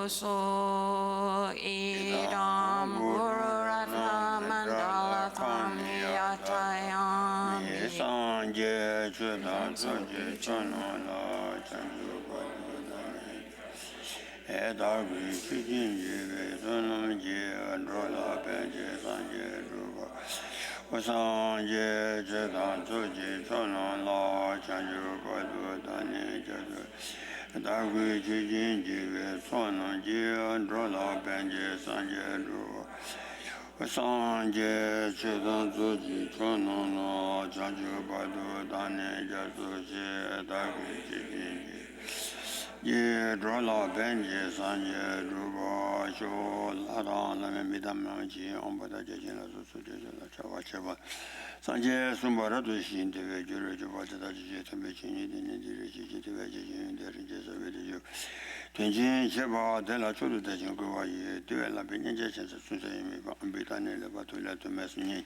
so idam Guru Ratna Mandala Kamiyatayam Sanje Chudan Sanje Chanala Chanju Edagri Chijin Jive Sunam Ji Androla Benje Sanje Ruba Sanje Chudan Suji Chanala Chanju Dani Jadu Edagri Chijin Jive Sunam Ji Androla Benje Sanje Ruba Sanje Chudan Suji Chanala Chanju Dani Jadu Edagri Chijin Ye drola benje sanje ruba sho ladang lame midam namji ombada jejin la su jeje la chawa cheba sanje sumbara du shin dewe jure juba jada jeje tambe chini dine dire jeje dewe jeje dere jeje vede jo tenjin cheba de la chodu de jin go ye dewe la benje jeje sunse mi ba ambita ne le ba to la to mesni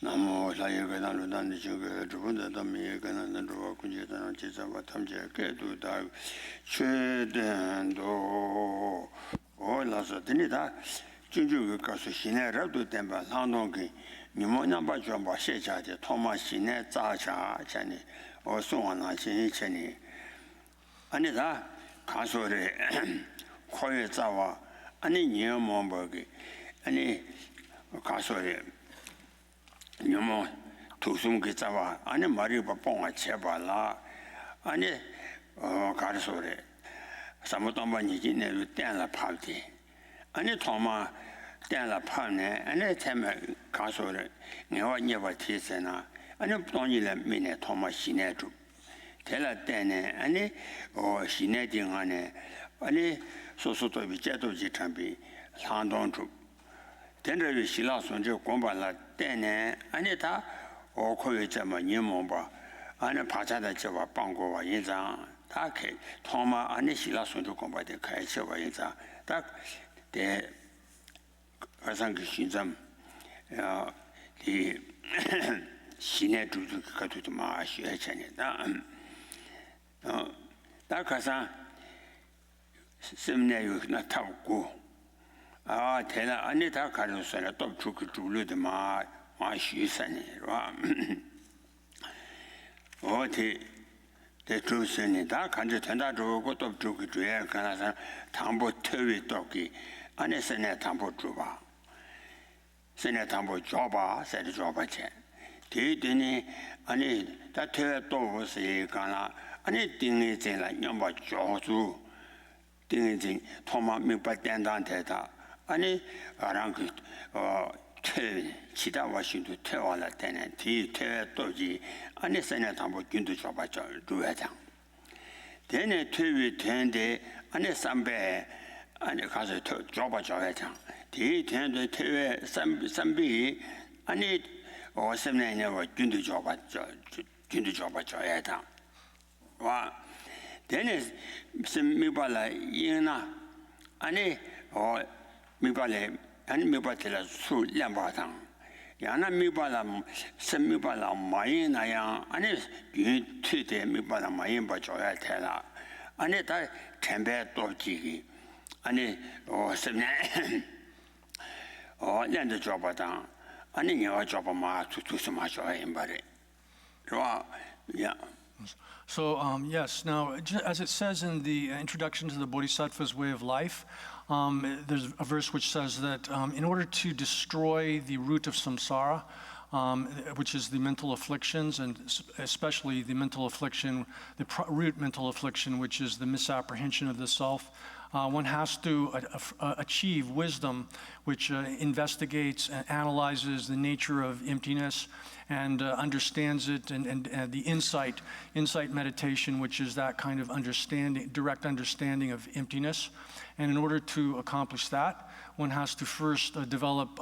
Namo Sayagan Ludan Sugar, Drunda, Damigan, and the Rock, and Chisava Tamja, Kedu, Dag, Chedendo, or Lasa Dinita, Juju Kasusine, Rabdu Temba, Landongi, Nimona Bajamba Shecha, Thomas Shine, Zacha, Chani, or so on, Cheni. Anita, Kasore, Koyazawa, Ani New Mombergi, Ani Kasore. Nyomo tusum gizawa ane mariba ponga cheba la ane karsore samutamba niji neru tenla pavdi ane thoma tenla pavne ane teme karsore ngewa nyeba tisena ane tongi le mine thoma shine drup tela tene ane shine dingane ane sosotobi jetoji chambi landong drup tenre shila sonje gomba la tene ane ta o koye chama nyemomba ane pachada chewa pango wa yinzang ta ke thoma ane shila sonje gomba de kaya chewa yinzang ta de asang ki shinzam di shine tuzu katutu maa shue chane ta kasang semne yu na tabu gu tena anita karusana top chukulu de ma shusani ra the trusani da kanje tenda go top chukulu ya kana tambo tewi toki anesene tambo juba sene tambo joba se joba che deni ani da te to se kana ani dingi zela nyamba jozu dingi thoma mi pa tendan teta 아니 아랑그 치다 와신도 태와라 때는 뒤 태도지 아니 세네 담보 균도 줘봐줘 루야장 되네 퇴위 된데 아니 삼배 아니 가서 줘봐줘야장 뒤 된데 퇴위 삼비 아니 어sem네네 와 균도 줘봐줘야장 와 되네 미발라 이나 아니 미발에 아니 미발텔라 수 량바당 야나 미발라 sem미발라 마이나야 아니 뒤트데 미발라 마이 봐줘야 되라 아니 다 템베 또지기 아니 sem네 랜드 줘봐당 아니 녀 줘봐마 투투스마 줘야 임바레 야 So, yes, now, as it says in the introduction to the Bodhisattva's way of life, there's a verse which says that in order to destroy the root of samsara, which is the mental afflictions, and especially the mental affliction, the root mental affliction, which is the misapprehension of the self, one has to achieve wisdom, which investigates and analyzes the nature of emptiness and understands it, and the insight meditation, which is that kind of understanding, direct understanding of emptiness. And in order to accomplish that, one has to first develop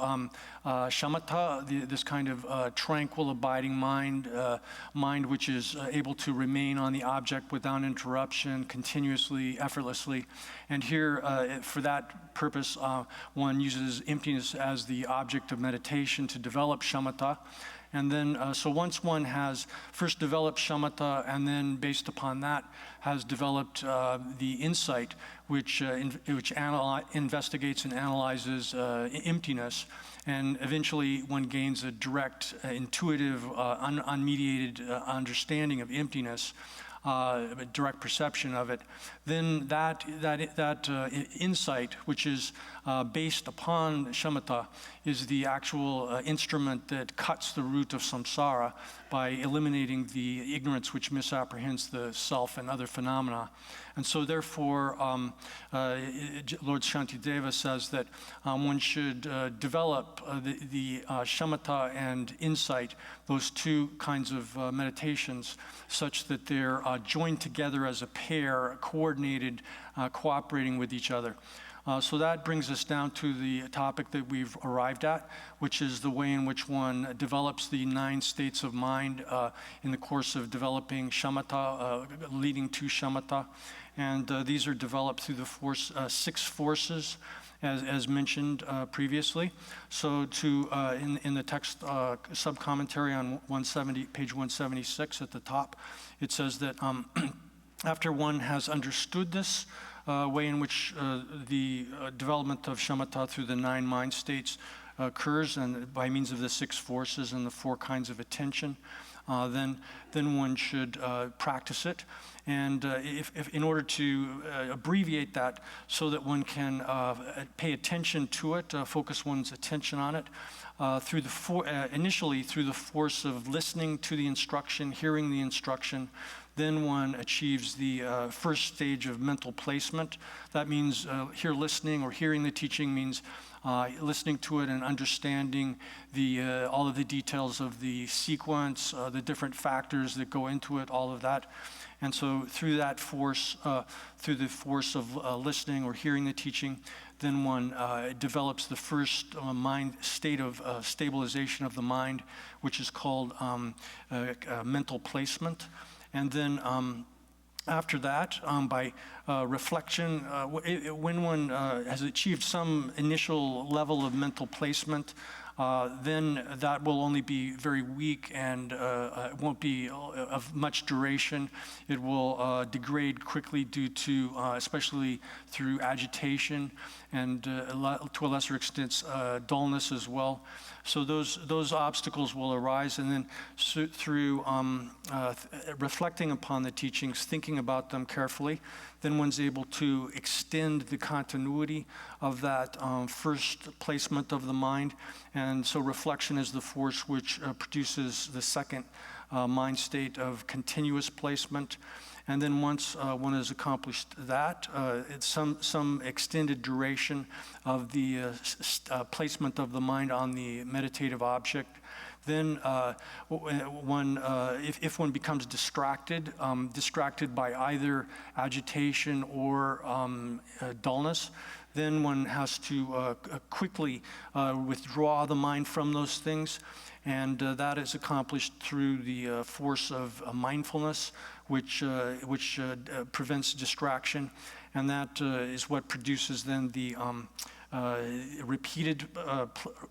shamatha, this kind of tranquil, abiding mind which is able to remain on the object without interruption, continuously, effortlessly. And here, for that purpose, one uses emptiness as the object of meditation to develop shamatha. And then, so once one has first developed shamatha, and then based upon that has developed the insight, which investigates and analyzes emptiness, and eventually one gains a direct, intuitive, unmediated understanding of emptiness, a direct perception of it, then that insight, which is based upon shamatha, is the actual instrument that cuts the root of samsara by eliminating the ignorance which misapprehends the self and other phenomena. And so therefore, Lord Shantideva says that one should develop the shamatha and insight, those two kinds of meditations, such that they're joined together as a pair, coordinated, cooperating with each other. So that brings us down to the topic that we've arrived at, which is the way in which one develops the 9 states of mind in the course of developing shamatha, leading to shamatha. And these are developed through the 6 forces, as mentioned previously. So in the text sub-commentary on page 176 at the top, it says that after one has understood this way in which the development of shamatha through the 9 mind states occurs, and by means of the 6 forces and the 4 kinds of attention, then one should practice it. And if in order to abbreviate that so that one can pay attention to it, focus one's attention on it, initially through the force of listening to the instruction, hearing the instruction, then one achieves the first stage of mental placement. That means here listening or hearing the teaching means listening to it and understanding all of the details of the sequence, the different factors that go into it, all of that. And so through that force, through the force of listening or hearing the teaching, then one develops the first mind state of stabilization of the mind, which is called mental placement. And then after that, by reflection, when one has achieved some initial level of mental placement, then that will only be very weak and it won't be of much duration. It will degrade quickly due to, especially through agitation and to a lesser extent, dullness as well. So those obstacles will arise, and then through reflecting upon the teachings, thinking about them carefully, then one's able to extend the continuity of that first placement of the mind. And so reflection is the force which produces the second mind state of continuous placement. And then once one has accomplished that, it's some extended duration of the placement of the mind on the meditative object. Then if one becomes distracted by either agitation or dullness, then one has to quickly withdraw the mind from those things. And that is accomplished through the force of mindfulness, which prevents distraction. And that is what produces then the repeated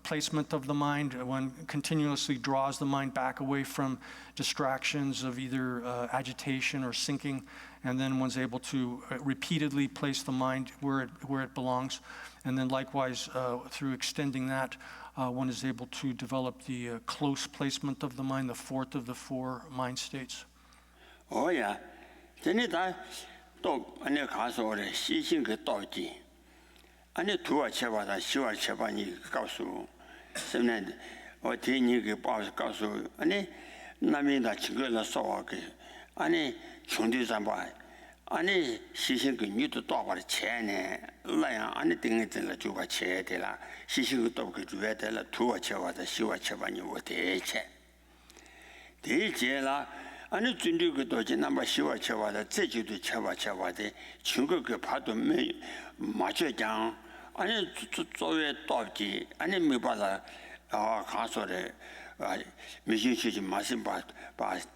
placement of the mind. One continuously draws the mind back away from distractions of either agitation or sinking, and then one's able to repeatedly place the mind where it belongs. And then likewise, through extending that, one is able to develop the close placement of the mind, the 4th of the 4 mind states. Oh yeah, then that dog and the castle seizing the doggy. And the 2 chevada, sure chevani castle. Seven or 10 years boss castle, and the Namina Chigula Sawaki, and the Chundizamba, and the seizing new to talk about Chene, Lion, anything in the Juba Chetela, seizing the dog to Vetela, 2 chevada, sure chevani with the H. The Jela. 아니 준비가 도지 남바 시와 쳐와다 제주도 쳐와데 중국의 파도 맞춰장 아니 조에 또지 아니 미바다 가서래 미신시지 마신 바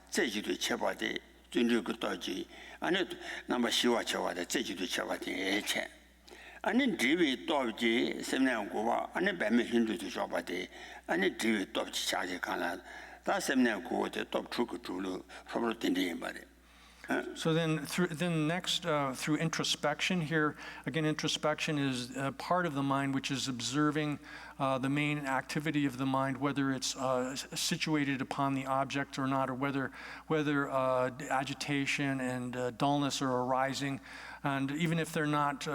제주도 쳐와데 준비가 도지 아니 남바 시와 쳐와다 제주도 쳐와데 체 아니 디비 또지 세명고와 아니 배미신도 쳐와데 아니 디비 또지 자제 가나 다 셈내 고때 또 추고 줄로 서로 딘딘 말이. So then next, through introspection here, again, introspection is part of the mind which is observing the main activity of the mind, whether it's situated upon the object or not, or whether agitation and dullness are arising. And even if they're not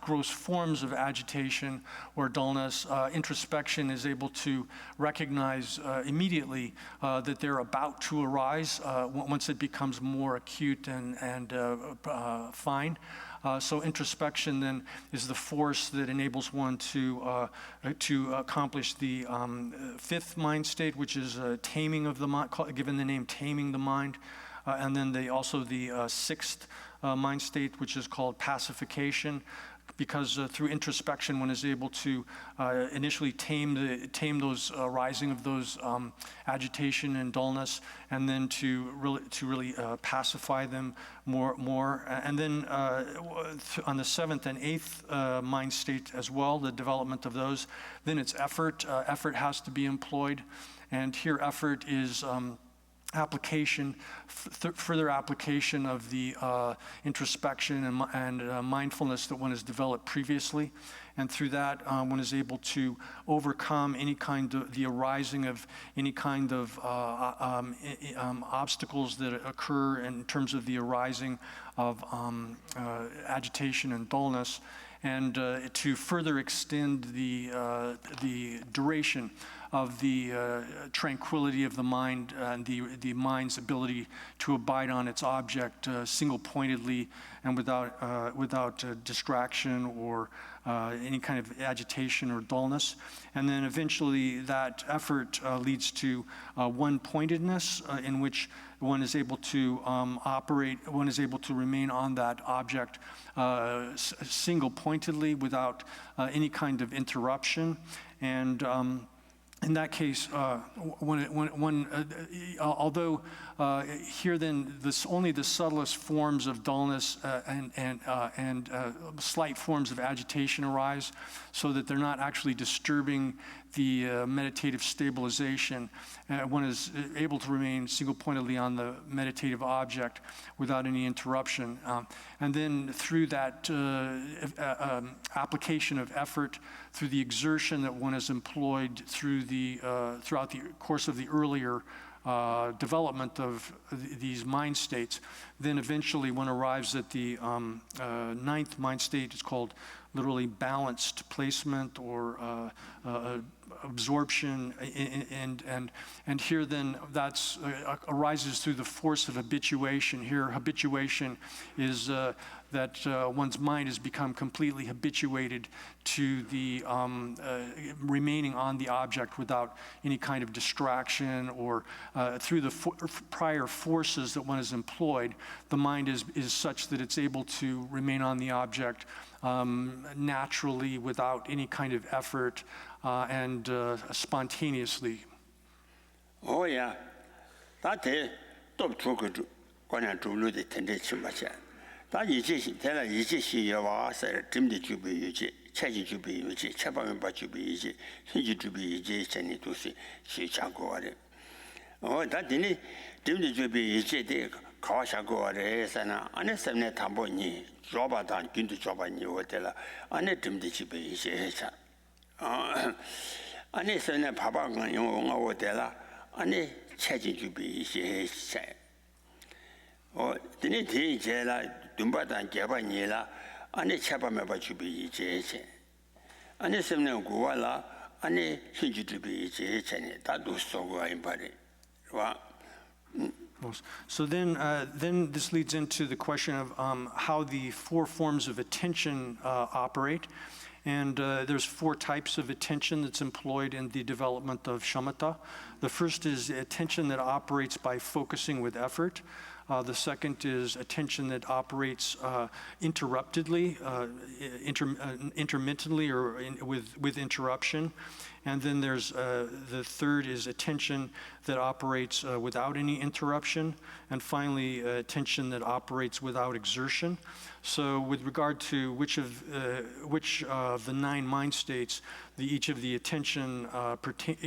gross forms of agitation or dullness, introspection is able to recognize immediately that they're about to arise once it becomes more acute and fine. So introspection then is the force that enables one to accomplish the fifth mind state, which is taming of the mind, given the name taming the mind, and then also the sixth mind state, which is called pacification, because through introspection one is able to initially tame those rising of those agitation and dullness, and then to really pacify them more. And then on the seventh and eighth mind state as well, the development of those, then it's effort. Effort has to be employed, and here effort is application, further application of the introspection and mindfulness that one has developed previously. And through that, one is able to overcome any kind of the arising of any kind of obstacles that occur in terms of the arising of agitation and dullness, and to further extend the duration of the tranquility of the mind and the mind's ability to abide on its object single-pointedly and without distraction or any kind of agitation or dullness. And then eventually that effort leads to one-pointedness in which one is able to operate, one is able to remain on that object single-pointedly without any kind of interruption. And in that case, although here then only the subtlest forms of dullness and slight forms of agitation arise, so that they're not actually disturbing the meditative stabilization. One is able to remain single-pointedly on the meditative object without any interruption. And then through that application of effort, through the exertion that one has employed throughout the course of the earlier development of these mind states, then eventually one arrives at the ninth mind state. It's called literally balanced placement or absorption, and here then that's arises through the force of habituation. Here habituation is that one's mind has become completely habituated to the remaining on the object without any kind of distraction, or through the prior forces that one has employed, the mind is such that it's able to remain on the object naturally without any kind of effort and spontaneously. Oh yeah, that is top chocolate. When to lose the tendency much. That is tell a easy you are timid to be easy, charging to be easy, chapping but to be easy, hingy to be easy, sending to see, she shall go at it. Oh, that didn't timid to be easy, the car shall go at it, and unnecessary tamboni, job at and going to job and you hotel, and let him to be easy. Unnecessary papa, you know, hotel, and charging to be easy. Oh, didn't he jail? Dumbadan Japanila, and a chapamaba to be easy. And a seminal Guala, and a hinge to be easy, that was so good, buddy. So then this leads into the question of how the four forms of attention operate. And there's four types of attention that's employed in the development of shamatha. The first is attention that operates by focusing with effort. The second is attention that operates interruptedly, intermittently, or with interruption. And then there's the third is attention that operates without any interruption. And finally, attention that operates without exertion. So with regard to which of the 9 mind states, each of the attention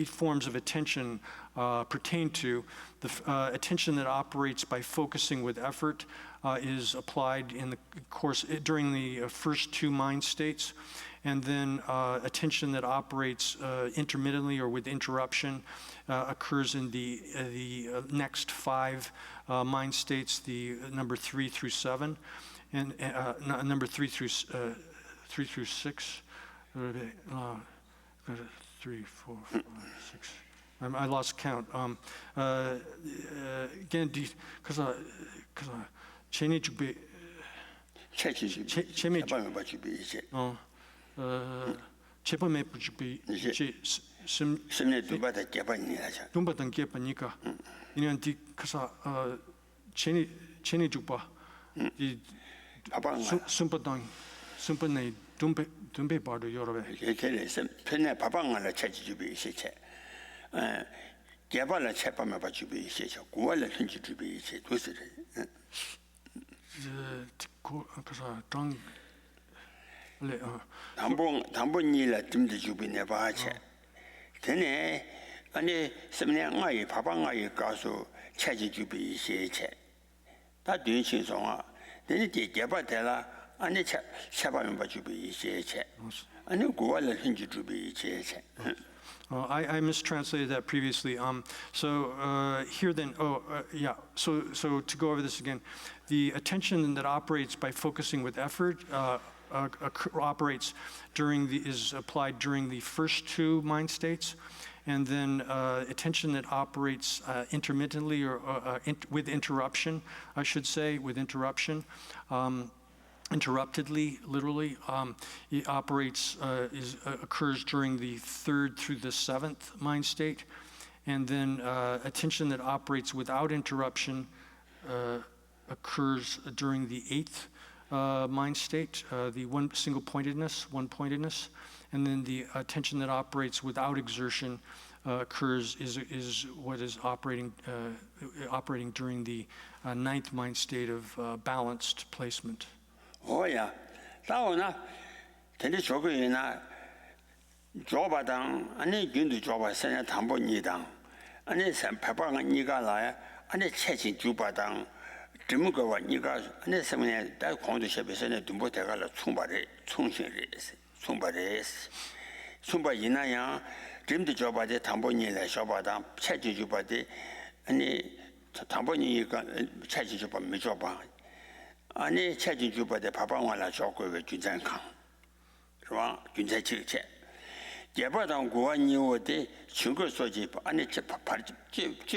forms of attention pertain to. The attention that operates by focusing with effort is applied in the course during the first two mind states. And then attention that operates intermittently or with interruption occurs in the next five mind states, the number 3 through 7, and number 3 through 6. 3, 4, 5, 6. I lost count. Again, because 체내 준비 체내 제범에 준비 심내 두바다 개반이라죠. 돈받은 개반이니까 이년 뒤 가서 체내 주바 이 숨바당 돈배 바로 여러 배 이렇게 편에 바방을 찾지 주비 시체 개발을 채범에 봐 주비 시체 고발을 현지 주비 시체 도스를 그래서 당 담보니라 뜸도 주비네 봐체 되네 아니 세면아이 바방아이 가서 찾지 주비 시체 다 된신송아 되네 개발되라 아니 채범에 봐 주비 시체 아니 고발을 현지 주비 시체 I mistranslated that previously. So here then, So to go over this again, the attention that operates by focusing with effort operates is applied during the first two mind states, and then attention that operates intermittently or with interruption, I should say, with interruption. Interruptedly, literally, it operates, occurs during the third through the seventh mind state, and then attention that operates without interruption occurs during the eighth mind state, the one-pointedness, and then the attention that operates without exertion is what is operating during the ninth mind state of balanced placement. 오야 나오나 근데 저거이나 조바당 아니 균도 조바서냐 담보니당 아니 선파방은 니가 라야 아니 체진 주바당 드무거와 니가 아니 세면에 다 공도샵에서는 dum보 대가라 총발이나야 드림도 조바데 담보니라 쇼바당 체진 주바데 아니 담보니가 체진 주바 미조바 아니 체진 주바데 바방와라 조고의 균장강 그와 균자치체 개발당 고안이오데 증거 소지 아니 제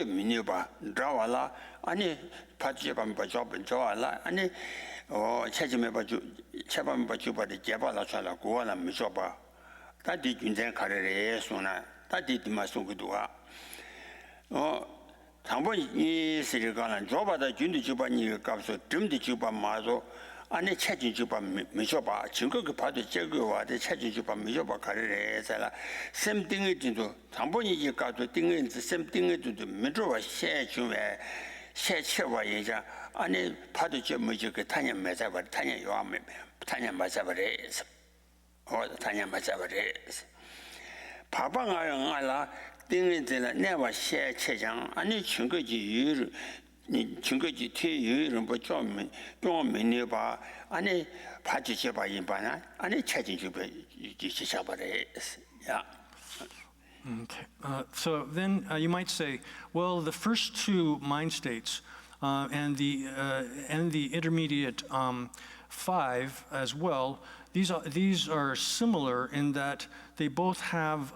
미니바 드라와라 아니 파지밤 바조번 좋아라 아니 체짐에 바주 체밤 바주바데 개발라 살라 고안라 미조바 다디 균장 가르레 소나 다디 디마송도와 당번이 세르가는 조바다 균도 주반이 값서 듬디 주반 마소 안에 체진 주반 미셔봐 증거가 봐도 제거와데 체진 주반 미셔봐 가르래살아 샘띵의도 당번이 이 값도 띵의도 샘띵의도 미줘와 셰주에 셰체와 예자 안에 봐도 저 뭐지 그 타냐 맞아버 타냐 요함 타냐 맞아버레서 타냐 맞아버레서 바방아영 알라 띵인들 내가 셰체장 아니 증거지 유를 니 증거지 퇴유를 뭐좀 미니바 아니 받으셔 봐 이바나 아니 체진 주베 지시셔버려 야. Okay. So then you might say, well, the first two mind states and the intermediate five as well. These are similar in that they both have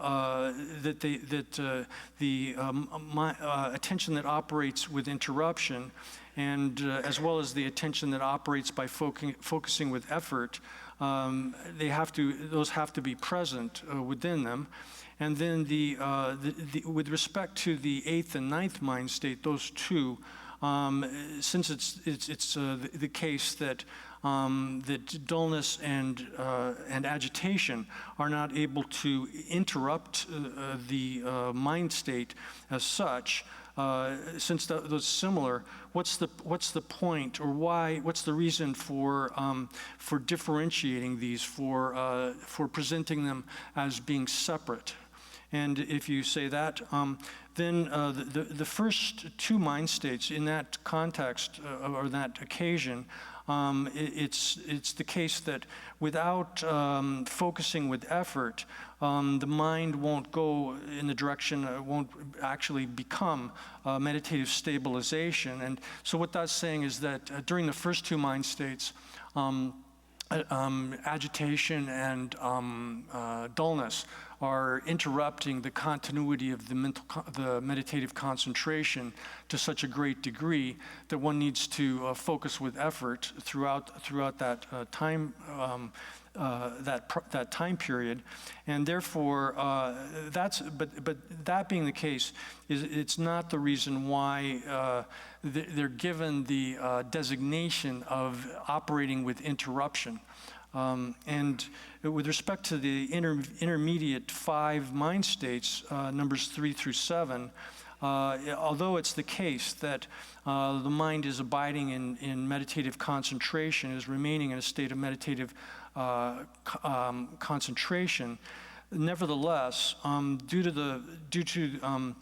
the attention that operates with interruption, and as well as the attention that operates by focusing with effort. Those have to be present within them. And then with respect to the eighth and ninth mind state, those two, since it's the case that dullness and agitation are not able to interrupt the mind state as such, since those similar, what's the point, or why? What's the reason for differentiating these, for presenting them as being separate? And if you say that, then the first two mind states in that context or that occasion, it's the case that without focusing with effort, the mind won't go in the direction, won't actually become meditative stabilization. And so what that's saying is that during the first two mind states, agitation and dullness are interrupting the continuity of the meditative concentration to such a great degree that one needs to focus with effort throughout that time that time period, and therefore but that being the case, it's not the reason why they're given the designation of operating with interruption. And with respect to the intermediate 5 mind states, numbers 3 through 7, although it's the case that the mind is abiding in meditative concentration, is remaining in a state of meditative concentration, nevertheless, due to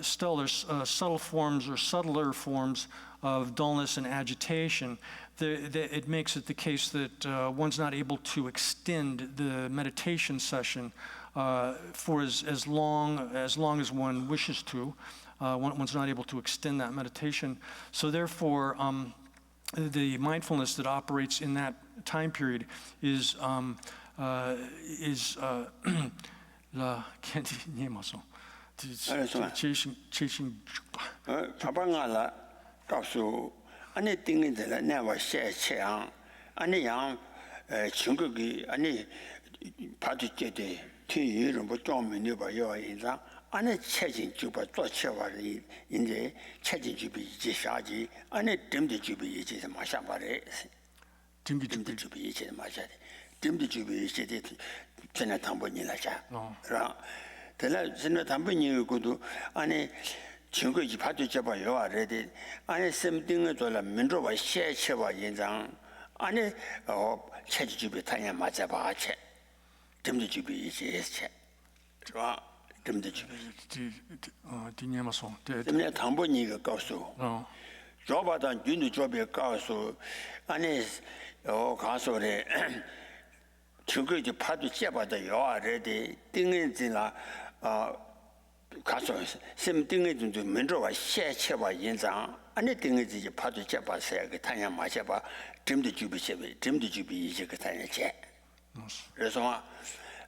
subtle forms or subtler forms of dullness and agitation, it makes it the case that one's not able to extend the meditation session for as long as one wishes to. One's not able to extend that meditation. So therefore, the mindfulness that operates in that time period is la 아니 띵인들 내가 셰체양 아니 양 중국이 아니 파티제데 티이름 뭐 좀이니 봐요 인자 아니 체진 주바做切와리 이제 체진 주비 이제 샤지 아니 듬디 주비 이제 마샤바레 듬디 주비 이제 마샤데 듬디 주비 이제 전에 담보니라자 라 대라 전에 담보니고도 아니 증거 이 파도 잡아요 알레데 안에 샘딩을 돌아 민로와 셰체와 인장 안에 체지주비 타냐 맞아봐 체 듬지주비 이제 체 좋아 듬지주비 디냐마소 때문에 담보니가 가서 저바다 윤도 저배 가서 안에 가서래 증거 이제 파도 잡아다요 알레데 띵은지나 가서 샘딩에 좀 먼저와 셰체와 인장 안에 딩이지 파도 잡아서 그 타냐 마셔봐 dim도 주비 이제 그 타냐제 그래서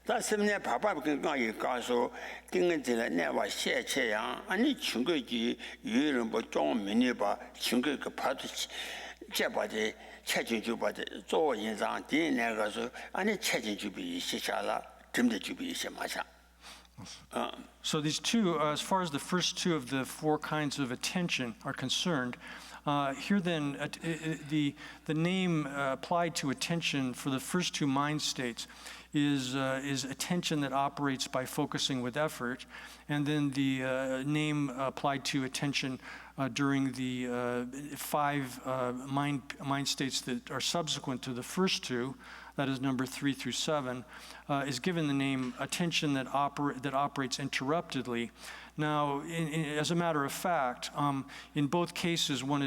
다 샘내 바바 그거에 가서 딩은지에 내와 셰체야 아니 중거지 유일은 뭐좀 미니바 중거 그 파도 잡아지 체진 주바지 做 인장 딩 내가서 아니 체진 주비 시샤라 dim도 주비 이제 마셔 So these two, as far as the first two of the 4 kinds of attention are concerned, here then the name applied to attention for the first 2 mind states is attention that operates by focusing with effort, and then the name applied to attention during the 5 mind states that are subsequent to the first 2, that is number 3 through 7, is given the name attention that operates interruptedly. Now, as a matter of fact, in both cases, one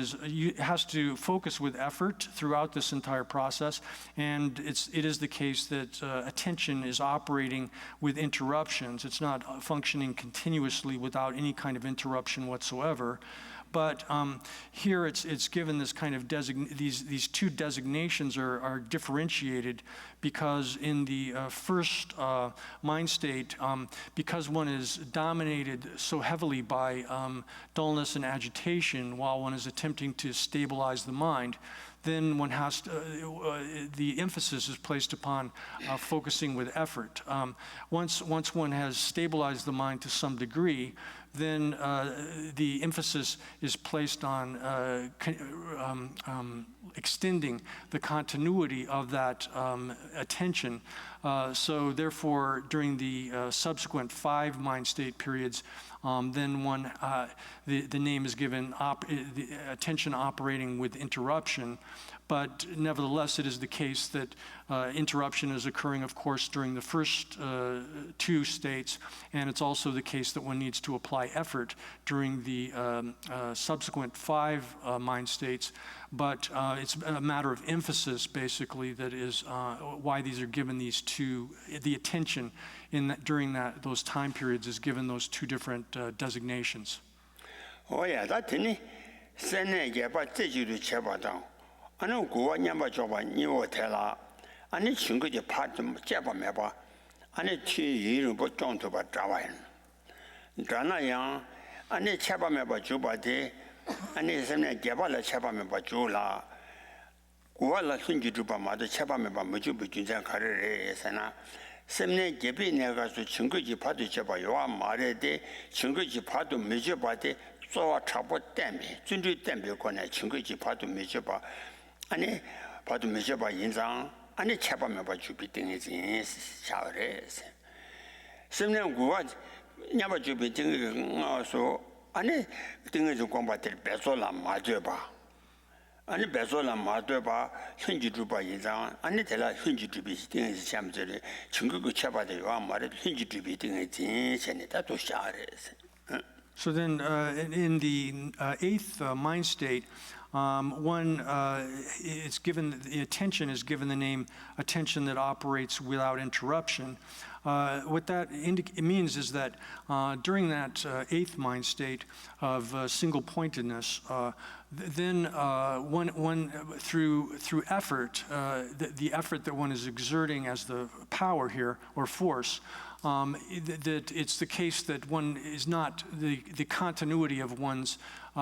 has to focus with effort throughout this entire process, and it is the case that attention is operating with interruptions. It's not functioning continuously without any kind of interruption whatsoever. But here it's given this kind of these 2 designations are differentiated because in the first mind state, because one is dominated so heavily by dullness and agitation while one is attempting to stabilize the mind, then one has to, the emphasis is placed upon focusing with effort. Once one has stabilized the mind to some degree, then the emphasis is placed on extending the continuity of that attention. So therefore, during the subsequent 5 mind state periods, then the name is given the attention operating with interruption. But nevertheless, it is the case that interruption is occurring, of course, during the first 2 states, and it's also the case that one needs to apply effort during the subsequent 5 mind states. But it's a matter of emphasis, basically, that is why these are given these 2, the attention during those time periods is given those 2 different designations. Oh yeah, that's it. Sene geba teju cheba down. Anu guwa nyamba joba niwo tela. Ani chungu je patum cheba meba. Ani tu yiru bo tonto ba trawain. Drana yang ani cheba meba juba de. Ani sene geba la cheba meba jula. Guwa la sunju juba ma de cheba meba mujubu junjan karere sana. Semne gebi nega su chungu je patu cheba yoa mare de chungu je patu mujuba de. So trouble dambi, Jundu dambi kone chunguji padu mejoba, ane padu mejoba yinzang, ane chaba meba jubi dingi zin shaores. Semne guwa nyaba jubi dingi so, ane dingi zu gomba tel beso la ma deba. Ane beso la ma deba, hunji juba yinzang, ane tela hunji jubi dingi shamzere, chungugu chaba de yuwa mare hunji jubi dingi zin shene tato shaores. So then in the 8th mind state, it's given, the attention is given the name attention that operates without interruption. What that means is that during that 8th mind state of single-pointedness, then one through effort, the effort that one is exerting as the power here, or force, that it's the case that one is not, the continuity of one's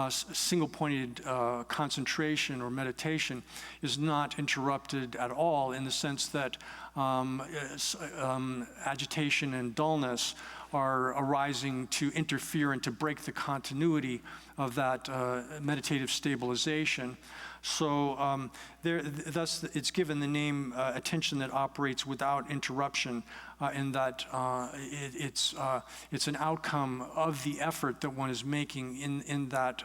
single-pointed concentration or meditation is not interrupted at all, in the sense that agitation and dullness are arising to interfere and to break the continuity of that meditative stabilization. So thus it's given the name attention that operates without interruption, in that it's an outcome of the effort that one is making in that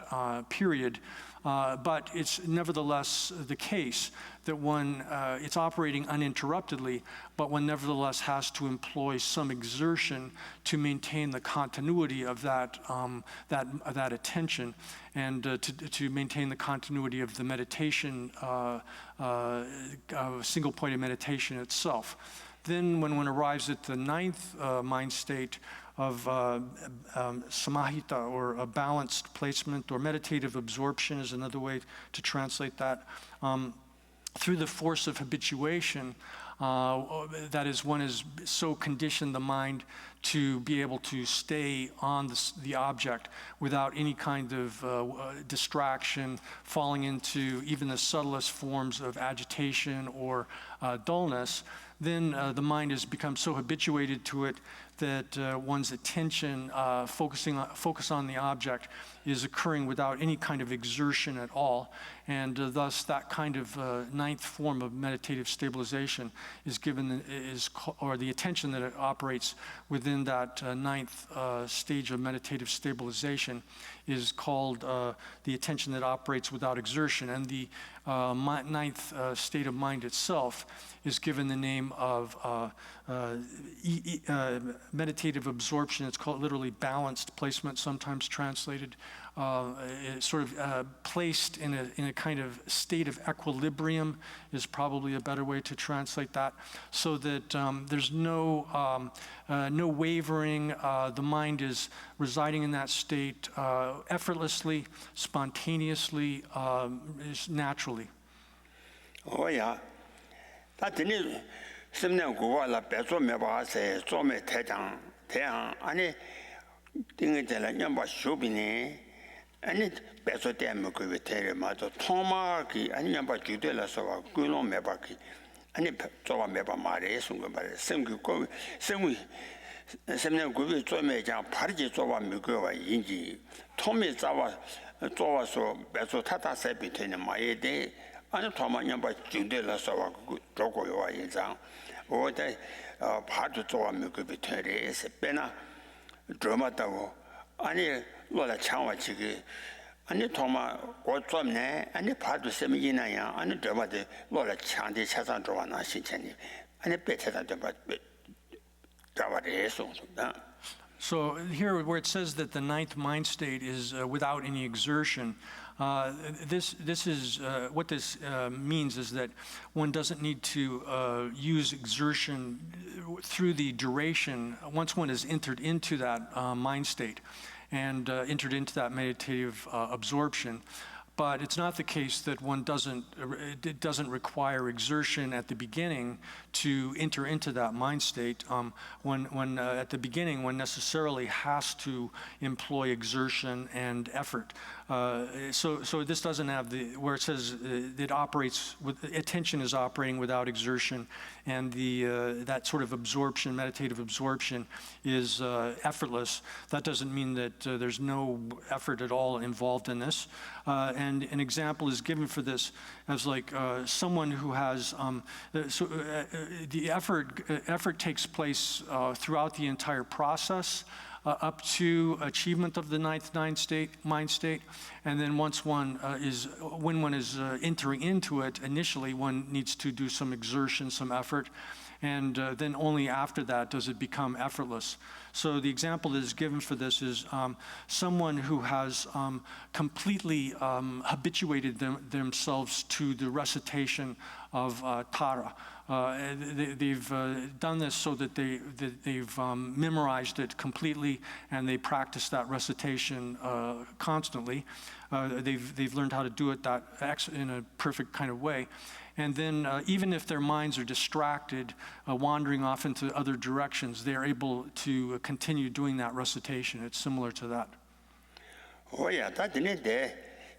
period. But it's nevertheless the case that one, it's operating uninterruptedly, but one nevertheless has to employ some exertion to maintain the continuity of that attention, and to maintain the continuity of the meditation, single-pointed meditation itself. Then when one arrives at the 9th mind state of samahita, or a balanced placement, or meditative absorption is another way to translate that, through the force of habituation, that is, one has so conditioned the mind to be able to stay on the object without any kind of distraction, falling into even the subtlest forms of agitation or dullness. Then the mind has become so habituated to it that one's attention, focus on the object, is occurring without any kind of exertion at all, and thus that kind of 9th form of meditative stabilization is given, or the attention that it operates within that 9th stage of meditative stabilization is called the attention that operates without exertion, and the 9th state of mind itself is given the name of meditative absorption. It's called literally balanced placement, sometimes translated. It's sort of placed in a kind of state of equilibrium is probably a better way to translate that, so that there's no wavering. The mind is residing in that state effortlessly, spontaneously, naturally. Oh yeah. That's it. Semne guwa la bezo meba se zome tejang ani dinge jela nyamba shubini ani bezo de me ko vetere ma to thoma ki ani nyamba jude la so kuno meba ki ani zowa meba mare sunga bare semgu ko semui semne guwe zome jang parji zowa me ko wa yinji thomi zawa zowa so bezo tata se bitene ma yede 아니 도마냐바 준데라서와 저거요 인상 어때 파도 좋아하면 그 비트레스 빼나 드라마다고 아니 로라 창와 지기 아니 도마 고점네 아니 파도 세미기나야 아니 저바데 로라 창대 차상 좋아나 신체니 아니 배차상 좀 잡아래 송송다. So here, where it says that the ninth mind state is without any exertion, this is what this means is that one doesn't need to use exertion through the duration once one has entered into that mind state and entered into that meditative absorption. But it's not the case that it doesn't require exertion at the beginning to enter into that mind state. When at the beginning, one necessarily has to employ exertion and effort. So this doesn't have where it says it operates with attention is operating without exertion, and that sort of absorption, meditative absorption, is effortless. That doesn't mean that there's no effort at all involved in this. And an example is given for this as like someone who has the effort takes place throughout the entire process up to achievement of the ninth mind state, and then once when one is entering into it, initially one needs to do some exertion, some effort, and then only after that does it become effortless. So the example that is given for this is someone who has completely habituated themselves to the recitation of Tara. They've done this so that they've memorized it completely, and they practice that recitation constantly. They've learned how to do it in a perfect kind of way. And then even if their minds are distracted, wandering off into other directions, they're able to continue doing that recitation. It's similar to that. Oh yeah, that didn't they?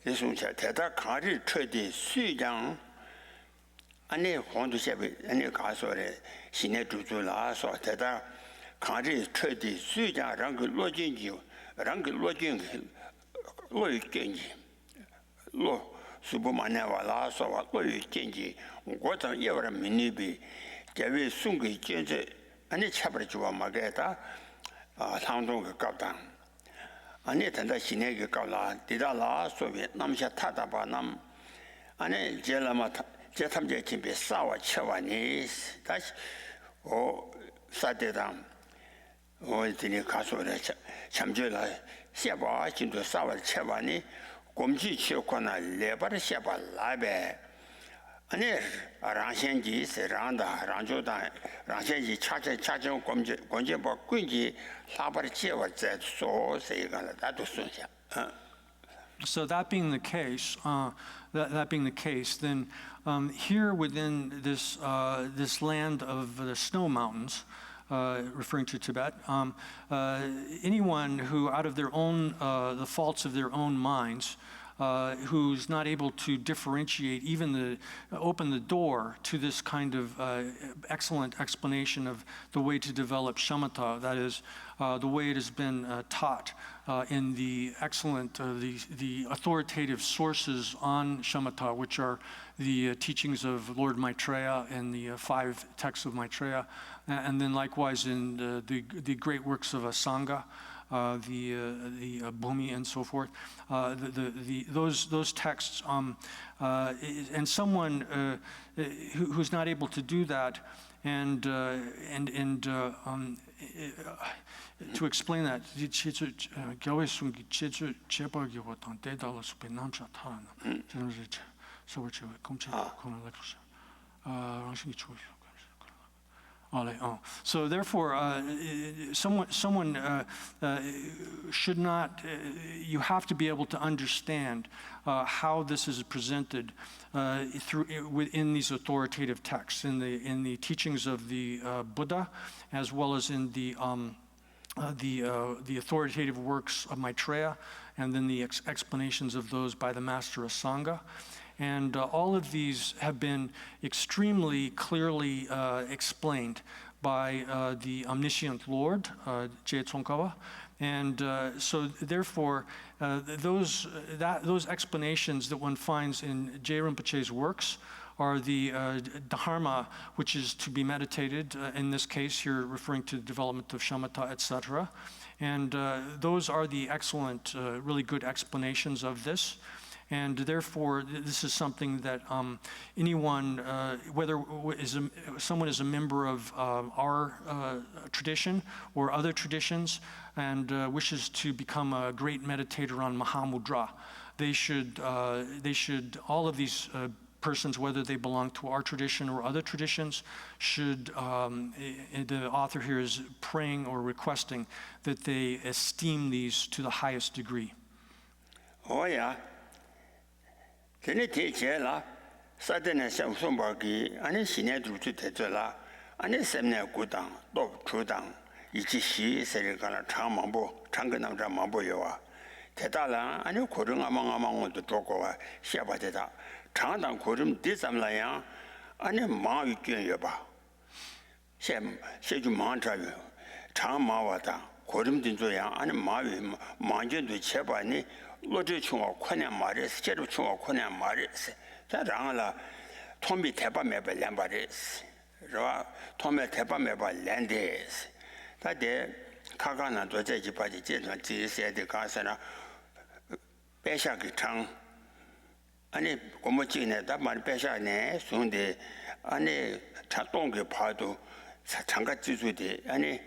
This one said that carried trade 수장 안에 혼두셰비 안에 가서래 신의 주주라 서 대다 carried trade 수장랑 그 로진지 랑그 로진 로이겐지 로 수부만나와라 서와 로이겐지 고장 예ව라 미니비 제비 숭기 제제 안에 차버려 주와 마게다 상동 그 값당 안에 된다 신의 그 값라 디다라 소비 남샤 타다바 남 안에 제라마 제탐제 김비 싸워 쳐와니 다시 사대당 어디니 가서래 참조라 샤바 진도 싸워 쳐와니 곰지 치고나 레바르 샤바 라베 아니 랑현지 세란다 랑조다 랑현지 차정 곰지 뭐 꾼지 사바르 치와 제소 세가라 다도 순샤 So that being the case, then here within this land of the snow mountains, referring to Tibet, anyone who, out of their own the faults of their own minds, who's not able to differentiate, even open the door to this kind of excellent explanation of the way to develop shamatha, that is, the way it has been taught in the excellent, the authoritative sources on shamatha, which are the teachings of Lord Maitreya and the 5 texts of Maitreya, and then likewise in the great works of Asanga, the Bhumi and so forth, those texts, and someone who's not able to do that, and to explain that, so therefore, someone should not. You have to be able to understand how this is presented within these authoritative texts, in the teachings of the Buddha, as well as in the authoritative works of Maitreya, and then the explanations of those by the Master Asanga. And all of these have been extremely clearly explained by the omniscient Lord, Je Tsongkhapa. And so therefore, those explanations that one finds in Je Rinpoche's works are the dharma, which is to be meditated. In this case, you're referring to the development of shamatha, etc. And those are the excellent, really good explanations of this. And therefore, this is something that anyone, whether someone is a member of our tradition or other traditions and wishes to become a great meditator on Mahamudra, they should, all of these persons, whether they belong to our tradition or other traditions, should, the author here is praying or requesting that they esteem these to the highest degree. Oh, yeah. Tene te che la sadene sham somba ki ane sine du tu te la ane semne gudang do chudang ichi shi seri kana chang mangbo chang nam chang mangbo yo wa te da la ane korung amang do toko wa xia ba te da chang dang korum di sam la yang ane ma yu gyön yo ba xie ju ma cha yu chang ma wa da korum din zo yang ane ma yu ma gyön do che ba ni 로제 총어 권한 말에 제로 총어 권한 말에 자랑라 톰비 대바 매발 램바레스 저 톰에 대바 매발 랜데스 다데 카가나 도제지 바지 제는 지세데 가서나 배샤기 창 아니 고모치네 다만 배샤네 손데 아니 차동게 봐도 장가 지수데 아니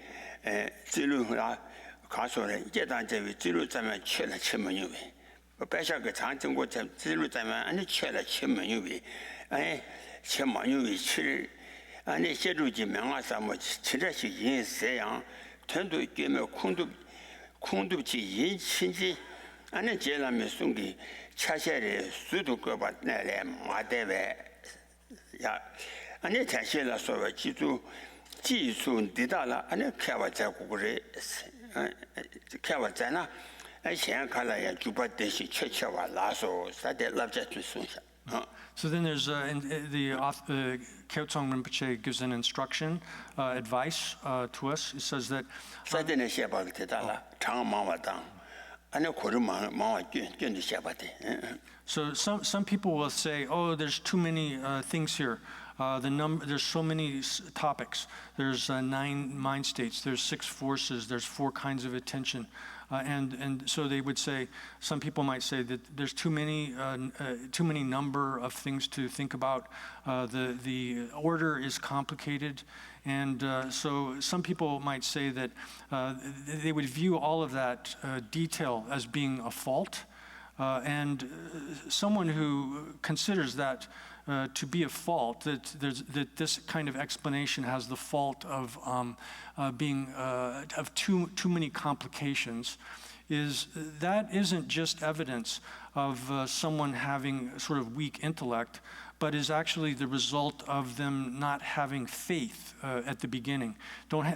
지루라 가서는 이제 단제위 지루 자면缺了 7만유비 배샤가 장정고 지루 자면 아니 缺了 7만유비 아니 7만유비 7 아니 제주지 명화사 뭐 진짜시 인세양 전도 깨면 콩도지 인신지 아니 제라면 숨기 차셔의 수도 거바 내래 마대베 야 아니 자신라 소와 기주技术 디다라 아니 캐와 자고 그래 캐와잖아.现看来也就把这些确话拉说，啥的拉着就送下。So then there's Kyaotsong Rinpoche gives an instruction, advice to us. It says that. 啥的那些把给他了，长忙完当，俺那可是忙完卷就下把的。So some people will say, oh, there's too many things here. There's so many topics. There's 9 mind states. There's 6 forces. There's 4 kinds of attention, and so they would say. Some people might say that there's too many number of things to think about. The order is complicated, and so some people might say that they would view all of that detail as being a fault, and someone who considers that. To be a fault, that this kind of explanation has the fault of being of too many complications, isn't just evidence of someone having sort of weak intellect, but is actually the result of them not having faith at the beginning.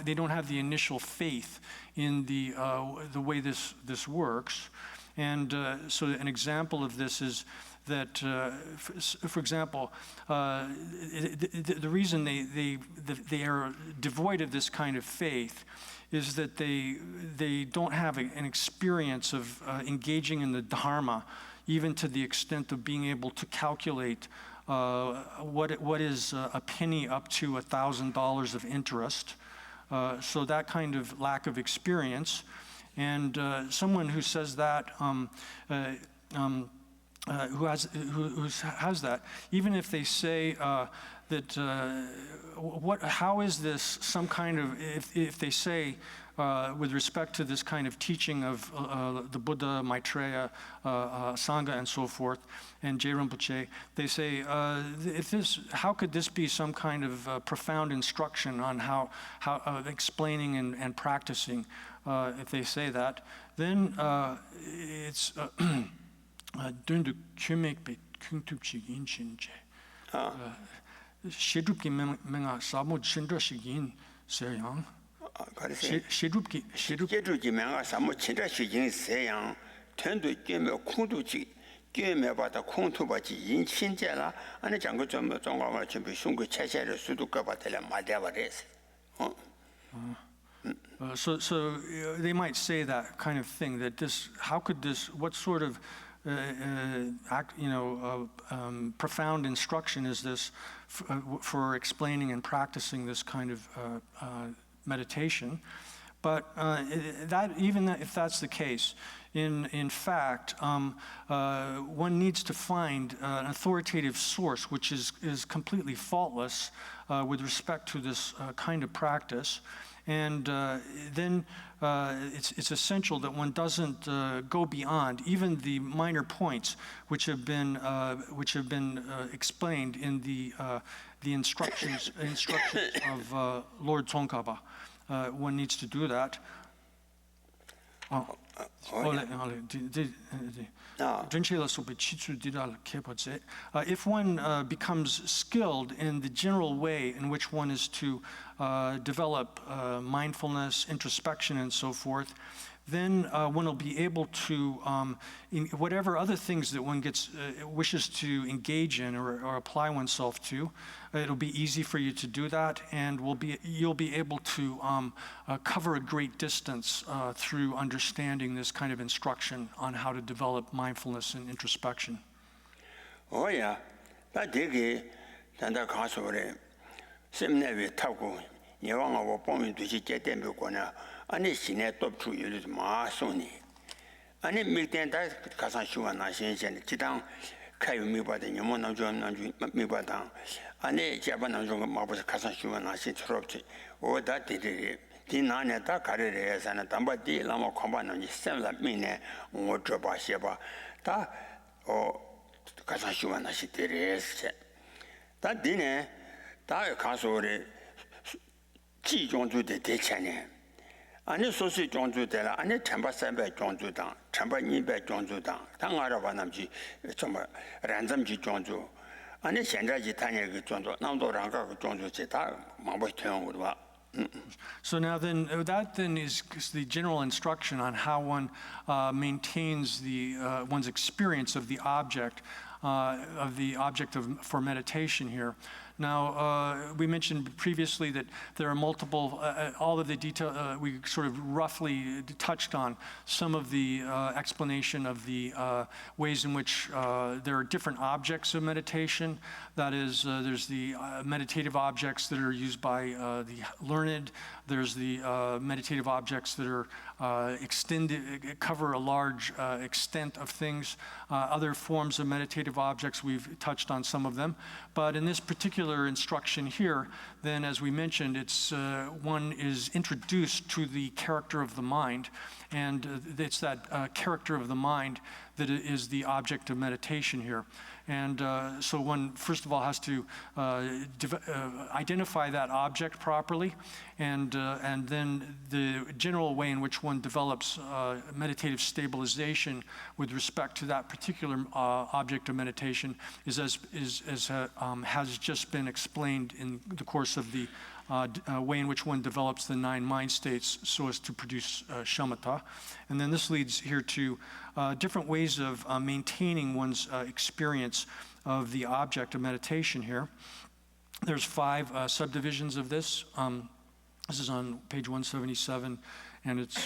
They don't have the initial faith in the way this works, and so an example of this is. That, for example, the reason they are devoid of this kind of faith is that they don't have an experience of engaging in the Dharma, even to the extent of being able to calculate what is a penny up to $1,000 of interest. So that kind of lack of experience, and someone who says that. Who has that, even if they say that how is this some kind of, if they say with respect to this kind of teaching of the Buddha, Maitreya, Sangha, and so forth, and Je Rinpoche, they say, how could this be some kind of profound instruction on how explaining and practicing? If they say that, then it's. Dundu kyumek kungtupchik inchinje. Shedrupki menga samu chindrashik in seyang. Shedrupki menga samu chindrashik in seyang. Tundu kyumek kungtupchik kyumek bata kungtubachi inchinje la. Ane jangu zongwa chumbi shungu chashare sudu kabatele madewa resi. So they might say that kind of thing, that how could this, what sort of profound instruction is this for explaining and practicing this kind of meditation. But even if that's the case, in fact, one needs to find an authoritative source which is completely faultless with respect to this kind of practice. And then it's essential that one doesn't go beyond even the minor points which have been explained in the instructions of Lord Tsongkhapa. One needs to do that. If one becomes skilled in the general way in which one is to develop mindfulness, introspection, and so forth, then one will be able to, in whatever other things that one wishes to engage in or apply oneself to, it'll be easy for you to do that, and you'll be able to cover a great distance through understanding this kind of instruction on how to develop mindfulness and introspection. Oh yeah, that dig tanda kasore seminary tago yewanga wo pomi duji jeten be kona ani sine top chu yulu ma soni ani miten da kasan shuwa na shen jidang kai mi ba de nyomo na jo mi ba da ani jaba na jo ma ba kasan shuwa na shen trop o da de na ne da kare re sana tamba di la mo khomba na ni sem la mi ne ngo jo ba she ba da o kasan shuwa na shi de re se da dine da kasore ji zhong zu de qian ne 아니 소시 종주되라 아니 템바 삼백 종주당 템바 200 종주당 당하라바 남지 정말 란점지 종주 아니 현재지 단일 그 종주 남도랑가 그 종주지 다 망보 태용으로 봐. So now that is the general instruction on how one maintains one's experience of the object for meditation here. Now, we mentioned previously that there are multiple, all of the detail, we sort of roughly touched on some of the explanation of the ways in which there are different objects of meditation. That is, there's the meditative objects that are used by the learned. There's the meditative objects that are cover a large extent of things. Other forms of meditative objects, we've touched on some of them. But in this particular instruction here, then as we mentioned, one is introduced to the character of the mind, and it's that character of the mind that is the object of meditation here. And so one, first of all, has to identify that object properly, and then the general way in which one develops meditative stabilization with respect to that particular object of meditation has just been explained in the course of the way in which one develops the 9 mind states so as to produce shamatha. And then this leads here to different ways of maintaining one's experience of the object of meditation here. There's 5 subdivisions of this. This is on page 177, and it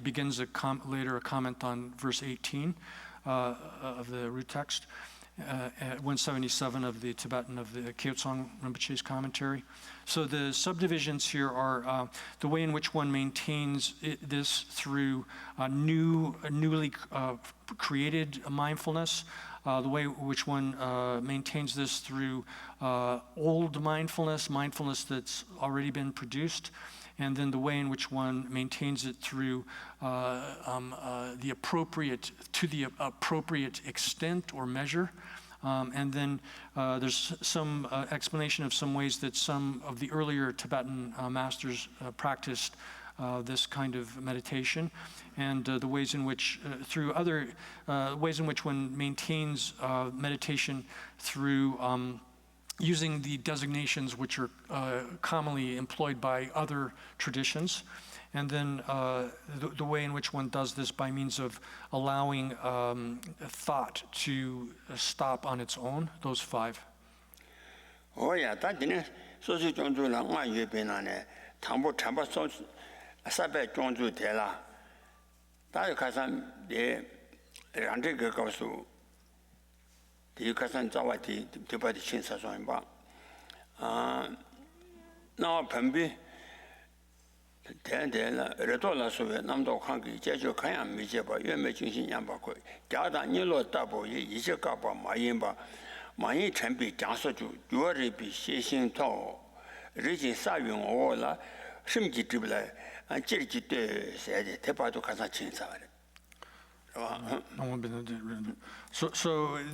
begins later a comment on verse 18 of the root text. 177 of the Tibetan of the Kyotsong Rinpoche's commentary. So the subdivisions here are the way in which one maintains this through newly created mindfulness, the way in which one maintains this through old mindfulness that's already been produced, and then the way in which one maintains it through the appropriate extent or measure. And then there's some explanation of some ways that some of the earlier Tibetan masters practiced this kind of meditation, and the ways in which, through other ways in which one maintains meditation through using the designations which are commonly employed by other traditions. And then the way in which one does this by means of allowing thought to stop on its own, those 5. Oh yeah, that didn't so she don't do long one you've been on it. Tambo Tamba so Sabe don't do tela. That Kasan the 란데가 가서 디카산 자와티 디바디 신사소인 봐. 나 변비 대대나 레토라서에 남도 관계 제조 가야 미제바 연매 중심 양바고 자다 니로 따보 이제가 봐 마인바 마인 전비 장서주 요리비 시신토 리진 사용 오라 심기 드블라 지르지때 세제 대파도 가서 진사래. So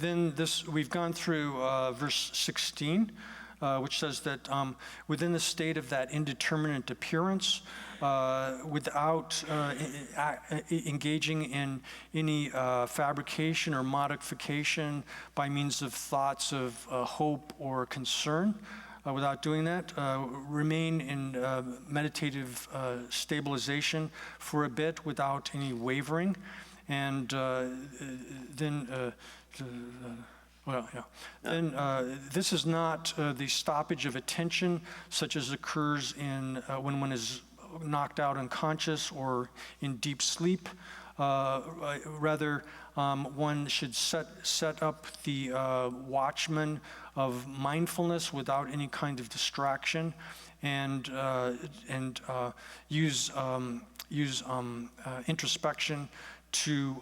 then we've gone through verse 16, which says that within the state of that indeterminate appearance, without engaging in any fabrication or modification by means of thoughts of hope or concern, without doing that, remain in meditative stabilization for a bit without any wavering. And then this is not the stoppage of attention such as occurs in when one is knocked out unconscious or in deep sleep. Rather, one should set up the watchman of mindfulness without any kind of distraction, and use introspection to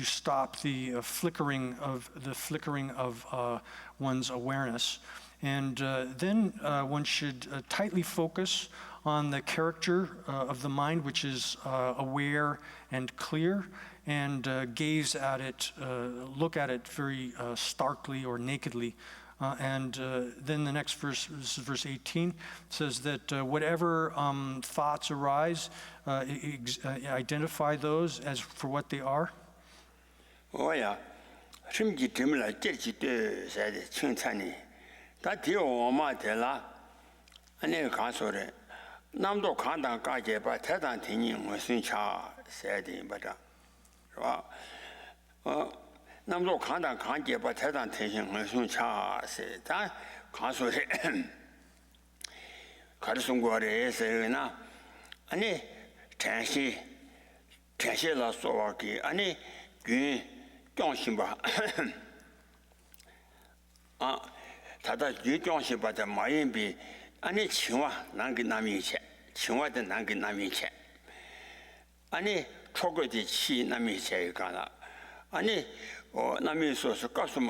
stop the flickering of one's awareness. And then one should tightly focus on the character of the mind, which is aware and clear, and gaze at it, look at it very starkly or nakedly. And then the next verse, this is verse 18, says that whatever thoughts arise, identify those as for what they are. Oh yeah, 심지 때문에 제지때 사이에 칭찬이 다 뒤로 오마텔라 아니 가서래 남도 간다 가게 봐 대단 되니 무슨 차 세대 받아 봐 남도 간다 가게 봐 대단 되니 무슨 차 세다 가서래 가르송 거래에서나 아니 전시라 소와기 아니 균 경신바 다다 유경신바다 마인비 아니 친와 난게 남이체 친와의 난게 남이체 아니 초거지 치 남이체 가나 아니 남이소서 가수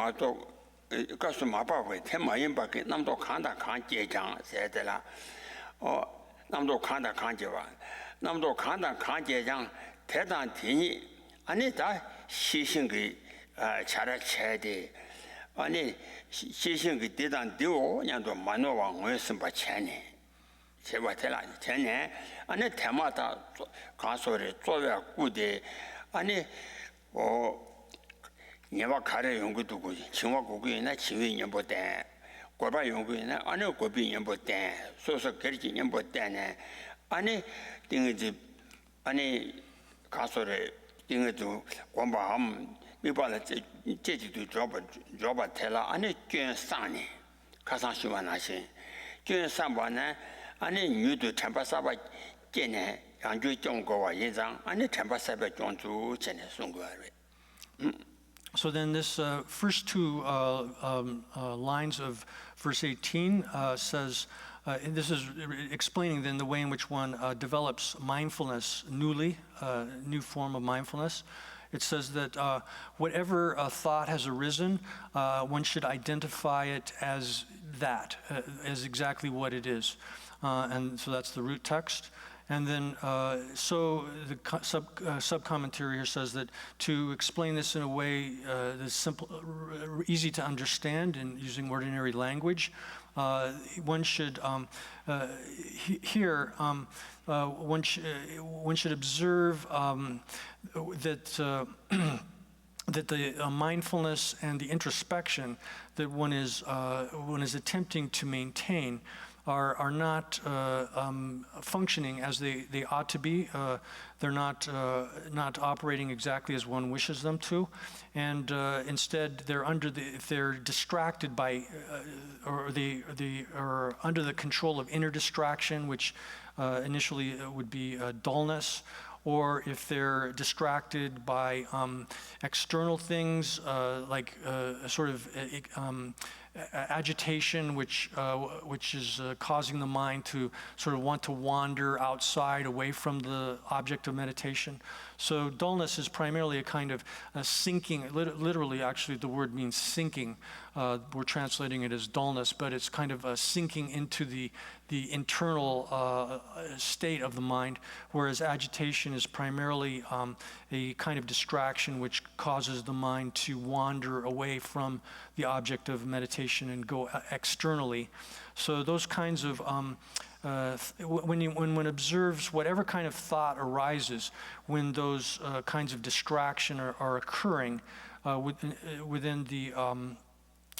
마바회 테마인바게 남도 칸다 칸제장 세들라 남도 칸다 칸제와 남도 칸다 칸제장 대단 되니 아니 다 시신기 차라체데 아니 시신기 대단 되고 냥도 만노왕 원선 바체니 제바텔라 전에 아니 테마다 가소리 쪼야 꾸데 아니 내가 가래 연구도 고지 친화 고기나 지위 년보다 고바 연구이나 아니 고비 년보다 소소 결지 년보다네 아니 띵지 아니 가소리 띵도 공부함 미발에 제지도 줘봐 텔라 아니捐상니 가상시와나시捐상반네 아니 뉴도 템바사바 제네 양주 정거와 예장 아니 템바사바 정주 제네 송거래. So then this first two lines of verse 18 says, and this is explaining then the way in which one develops mindfulness newly, new form of mindfulness. It says that whatever thought has arisen, one should identify it as that, as exactly what it is. And so that's the root text. And then, so the sub-commentary here says that to explain this in a way that's simple, easy to understand and using ordinary language, one should one should observe that that the mindfulness and the introspection that one is attempting to maintain are not functioning as they ought to be. They're not operating exactly as one wishes them to, and instead they're if they're distracted by or they are under the control of inner distraction, which initially would be dullness, or if they're distracted by external things like sort of agitation, which is causing the mind to sort of want to wander outside, away from the object of meditation. So dullness is primarily a kind of sinking. Literally, actually, the word means sinking. We're translating it as dullness, but it's kind of sinking into the internal state of the mind, whereas agitation is primarily a kind of distraction which causes the mind to wander away from the object of meditation and go externally. So those kinds of when one observes whatever kind of thought arises when those kinds of distraction are occurring within the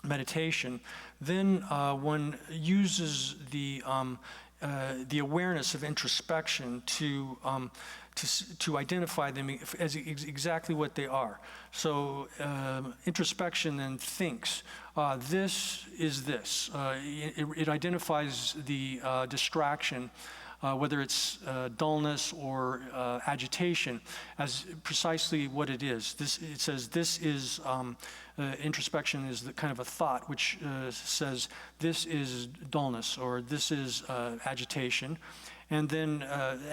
meditation, then one uses the awareness of introspection to identify them as exactly what they are. So introspection then thinks, this is this. It identifies the distraction, whether it's dullness or agitation, as precisely what it is. It says this is, introspection is the kind of a thought which says this is dullness or this is agitation. And then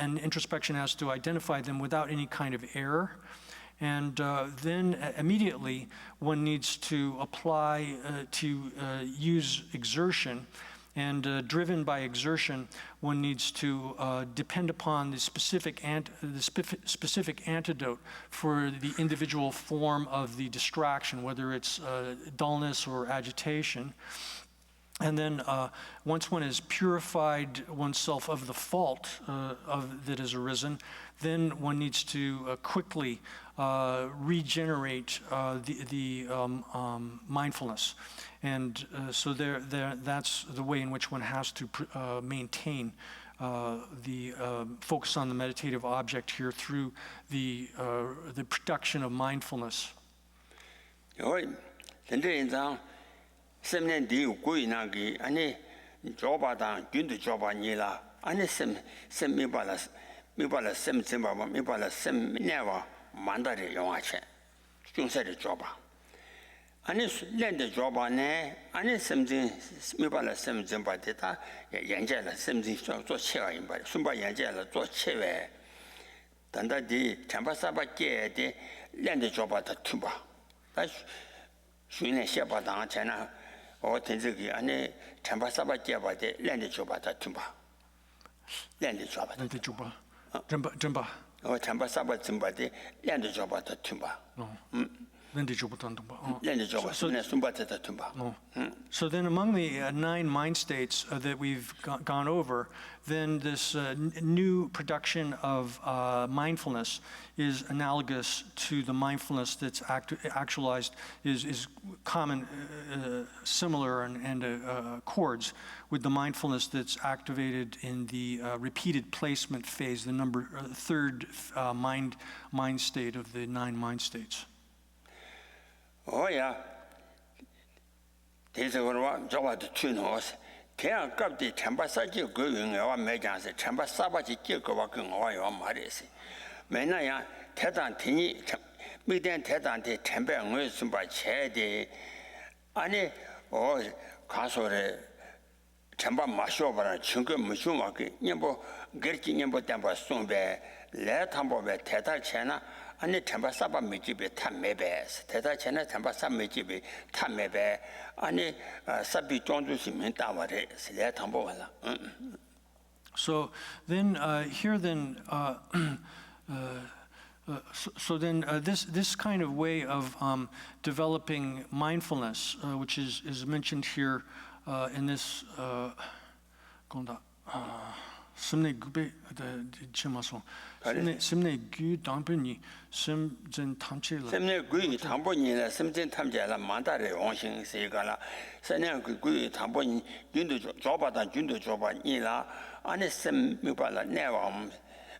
and introspection has to identify them without any kind of error. And then immediately one needs to apply, to use exertion. And driven by exertion, one needs to depend upon the specific antidote for the individual form of the distraction, whether it's dullness or agitation. And then once one has purified oneself of the fault that has arisen, then one needs to quickly regenerate the mindfulness. And so that's the way in which one has to maintain the focus on the meditative object here through the production of mindfulness. 10年底有贵那个，安尼做把当，军队做把你啦，安尼sem没把了sem怎么没把了sem那哇，蛮大的用啊钱，种菜的做把，安尼练的做把呢，安尼sem真没把了sem怎么的，他研究了sem真做切个人把，顺把研究了做切呗，等到的全把三把接的练的做把他听吧，他训练下把当前呢。 我听这个，安尼全把三把结巴的，练的就把它听吧，练的就把它。练的就把，真把。我全把三把真把的，练的就把它听吧。练的就把它听吧。练的就把，那顺把它听吧。So then among the 9 mind states that we've gone over, then this new production of mindfulness is analogous to the mindfulness that's actualized, is common, similar and accords with the mindfulness that's activated in the repeated placement phase, the third mind state of the 9 mind states. Oh yeah. 这是我做我的村后，天啊，搞的全把三九个人我没讲是，全把三把几九个我跟我要买的是，没那样，台长听你，每天台长的全把我是把钱的，安尼我看说的，全把马小把人全个没送我给，你不给今年不但把送呗，来他不呗，台长钱呢？ 아니 템바 사바 미집에 탐매베스 대다 전에 템바 사 미집에 탐매베 아니 사비 정주시면 따와래 슬래 탐보와라 So then here then so then this kind of way of developing mindfulness which is mentioned here in this 심내 구배 치마소 심내 구 당변이 심전 탐체라 심내 구 당변이라 심전 탐제라 만다의 원신 세가라 선양 구 당변이 윤도 줘봐다 윤도 줘봐니라 안에 심미발라 내와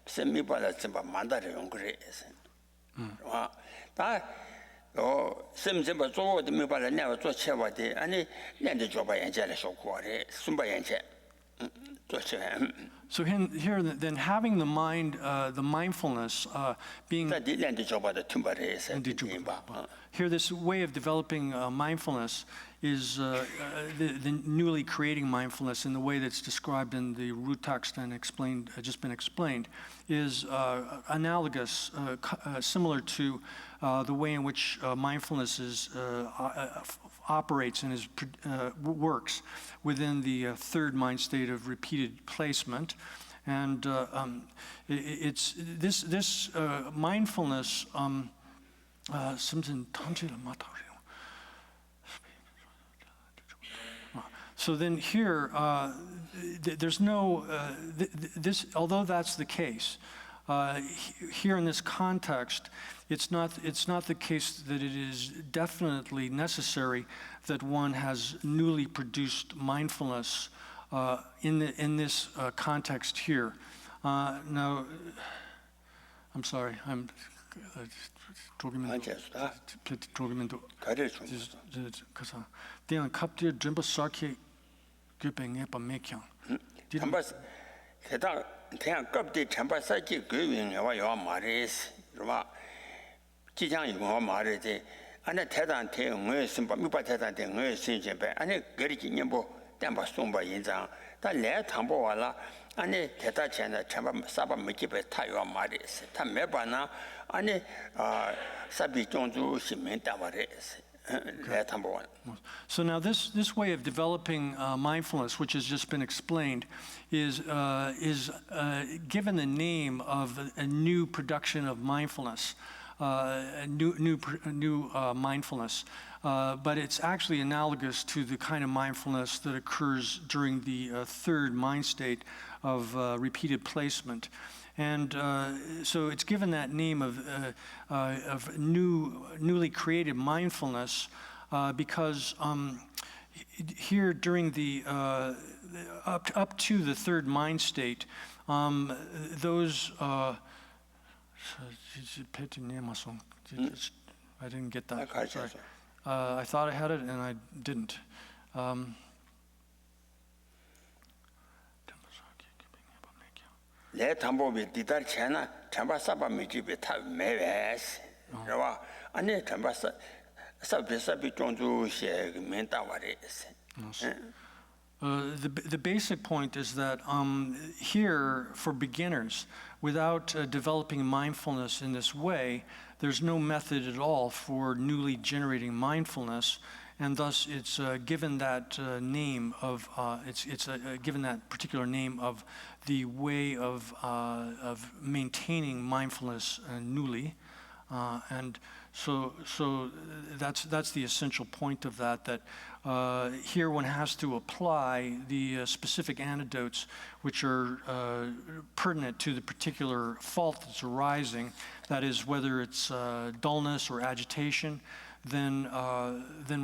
심미발라 좀 만다의 원그래서 다 심전 봐 줘도 미발라 내와 줘 채와데 아니 렌데 줘봐 연재를 쇼고래 숨바 연재 So here, then having the mind, the mindfulness, being here, this way of developing mindfulness is the newly creating mindfulness in the way that's described in the root text and explained, just been explained, is analogous, similar to the way in which mindfulness is operates and works within the third mind state of repeated placement. And it's this mindfulness, so then here, there's no, although that's the case, here in this context, it's not the case that it is definitely necessary that one has newly produced mindfulness in this context here. Now, I'm sorry, I'm So now this way of developing mindfulness, which has just been explained, is given the name of a new production of mindfulness, new mindfulness. But it's actually analogous to the kind of mindfulness that occurs during the third mind state of repeated placement. And so it's given that name of newly created mindfulness because here during the up to the third mind state, those I didn't get that. Sorry. I thought I had it and I didn't. The basic point is that here, for beginners, without developing mindfulness in this way, there's no method at all for newly generating mindfulness, and thus it's given that name of given that particular name of the way of maintaining mindfulness newly, and so that's the essential point of that. That here one has to apply the specific antidotes which are pertinent to the particular fault that's arising. That is, whether it's dullness or agitation, then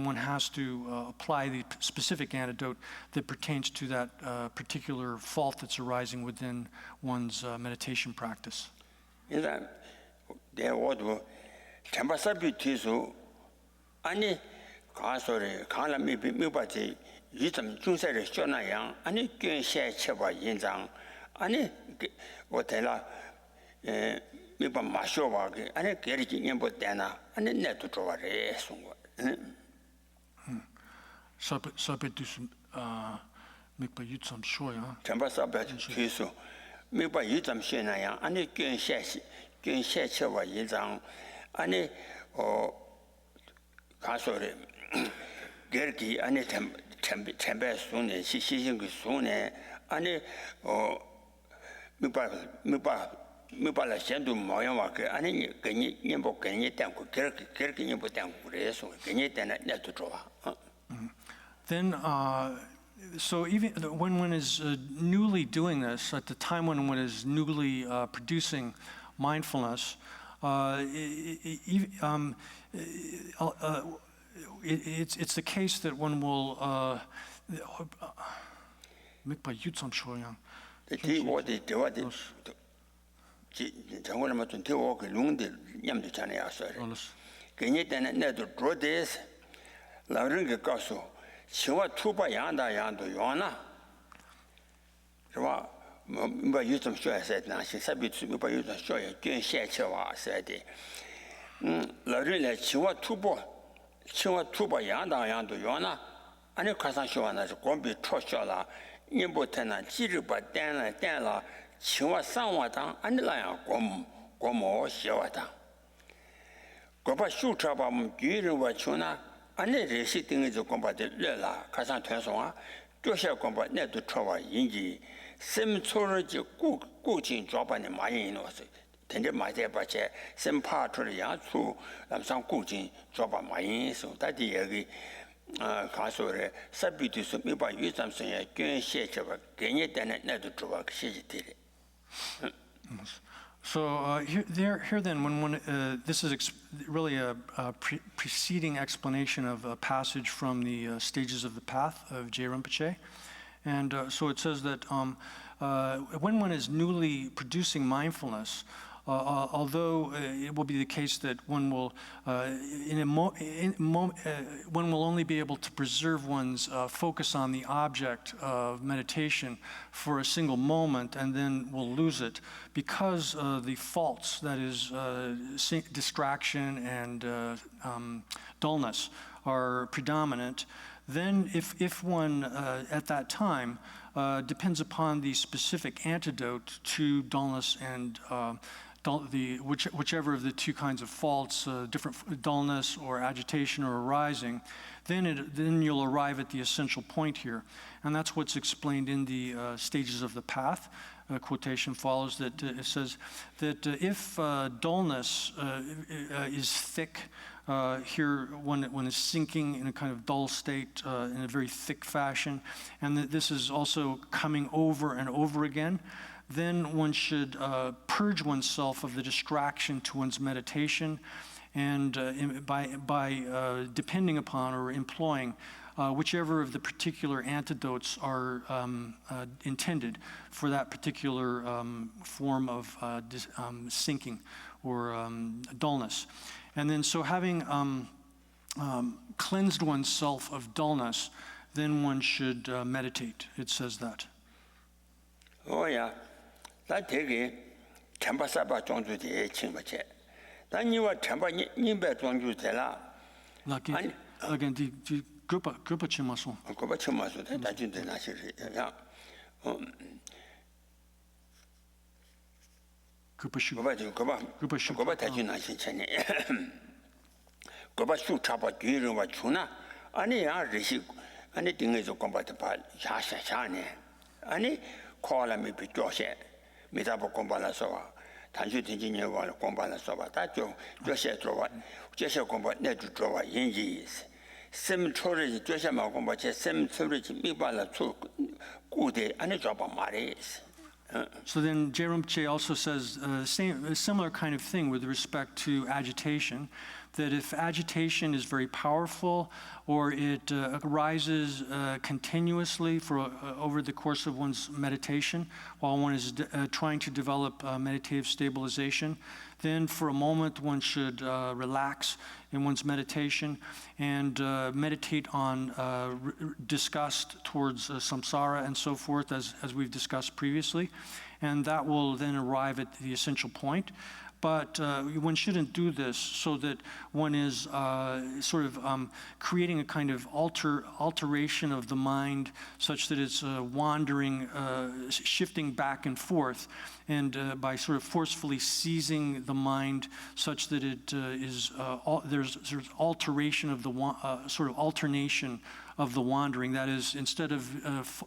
one has to apply the specific antidote that pertains to that particular fault that's arising within one's meditation practice. Chambasabi Tisu, Ani Kasori, Kala Mibati, Yitam Junsari Shonayang, Ani Gun Share Cheba Yinzang, Ani Wotela Miba Mashowagi, Ani Geriki Yambotana, Ani Netu Trovare Sungo. Sabetus Mipa Yutsam Shoya. Chambasabi Tisu, Miba Yutam Shenayang, Ani Gun Share Cheba Yinzang. Ani Kasori Gerki, Ani Tembe Sune, Shishin Sune, Ani Mibala Shendu Moyamaka, Ani Yambo Kenny Tanku, Gerki Yambo Tanku, Kenny Netutrova. Then, so even when one is newly doing this, at the time when one is newly producing mindfulness, it's the case that one will make by Yutsam Shoyang. 뭐 요즘 쉬어야 나 사비트 뭐 요즘 쉬어야捐献치와 세대 러를 치와 투보 양당양도 요나 아니 가상 쉬어나 공비 초셔라 인부터나 지르바 땡라 치와 상와당 안라야 고모 쉬어다 고바 슈트바 규르와 추나 아니 레시 등에서 공부들 려라 가상团송아 这些公布那都出话引起，什么错了就固定抓把你马引了是，等着马在把些什么爬出来养出，那么上固定抓把马引是，但第二个看说的，设备都是没把有咱们说捐献这个给你的那都抓把谢谢的了。So here then, when one, this is really a preceding explanation of a passage from the Stages of the Path of J. Rinpoche. And so it says that when one is newly producing mindfulness, although it will be the case that one will, one will only be able to preserve one's focus on the object of meditation for a single moment, and then will lose it because the faults, that is, distraction and dullness, are predominant. Then, if one at that time depends upon the specific antidote to dullness and whichever of the two kinds of faults, different dullness or agitation or arising, then you'll arrive at the essential point here. And that's what's explained in the Stages of the Path. Quotation follows that it says that if dullness is thick, here one is sinking in a kind of dull state in a very thick fashion, and that this is also coming over and over again, then one should purge oneself of the distraction to one's meditation, and by depending upon or employing whichever of the particular antidotes are intended for that particular form of sinking or dullness. And then so having cleansed oneself of dullness, then one should meditate. It says that. Oh yeah. That 되게 참바사바 종주대 칭바체. 단니와 참바 님배 종주대라. Again, the group chimaso. 그거 처음으로 다준대 나시야. 그거 다준 나시 전에. 그거 수 잡아 뒤로와 주나. 아니 야 리시 아니 등에서 공부도 봐. 샤샤샤네. 아니 콜라미 비교세. 미다보 공부라서 단수 등진여와 공부라서 다죠. 저些做这些公布那就做引起sem 초를 저些마 공부 제 sem 초를 미발라 초 고대 안에 잡아 말이 So then J. Rinpoche also says a similar kind of thing with respect to agitation, that if agitation is very powerful or it arises continuously for over the course of one's meditation while one is trying to develop meditative stabilization, then for a moment one should relax in one's meditation and meditate on disgust towards samsara and so forth, as we've discussed previously, and that will then arrive at the essential point. But one shouldn't do this so that one is sort of creating a kind of alteration of the mind such that it's wandering, shifting back and forth, and by sort of forcefully seizing the mind such that it there's alteration of the sort of alternation of the wandering. That is, instead of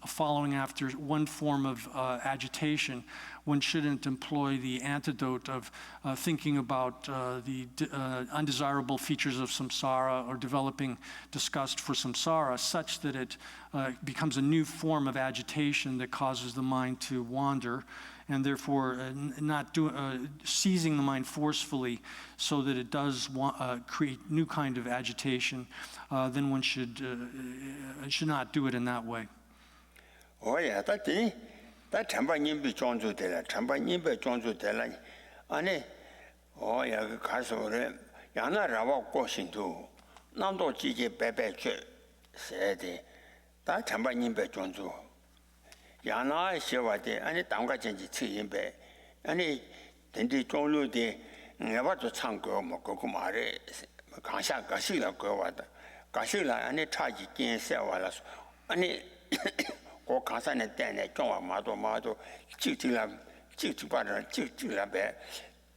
following after one form of agitation, one shouldn't employ the antidote of thinking about the undesirable features of samsara or developing disgust for samsara such that it becomes a new form of agitation that causes the mind to wander, and therefore not seizing the mind forcefully so that it does create new kind of agitation, then one should not do it in that way. Oh yeah, that 참바 님비 종주되라. 참바 님비 종주되라. 아니 야 가서래 야나라와 고신도 남도 지게 배배죄 세대 다 참바 님비 종주 야나 시와데 아니 담가 전지 치인배 아니 덴디 종루데 내가도 참고 뭐 그거 말에 강샤 가시라 거와다 가시라 아니 차지 kiến 세와라 아니 고 가산에 때네 종와 마도 찍찍바라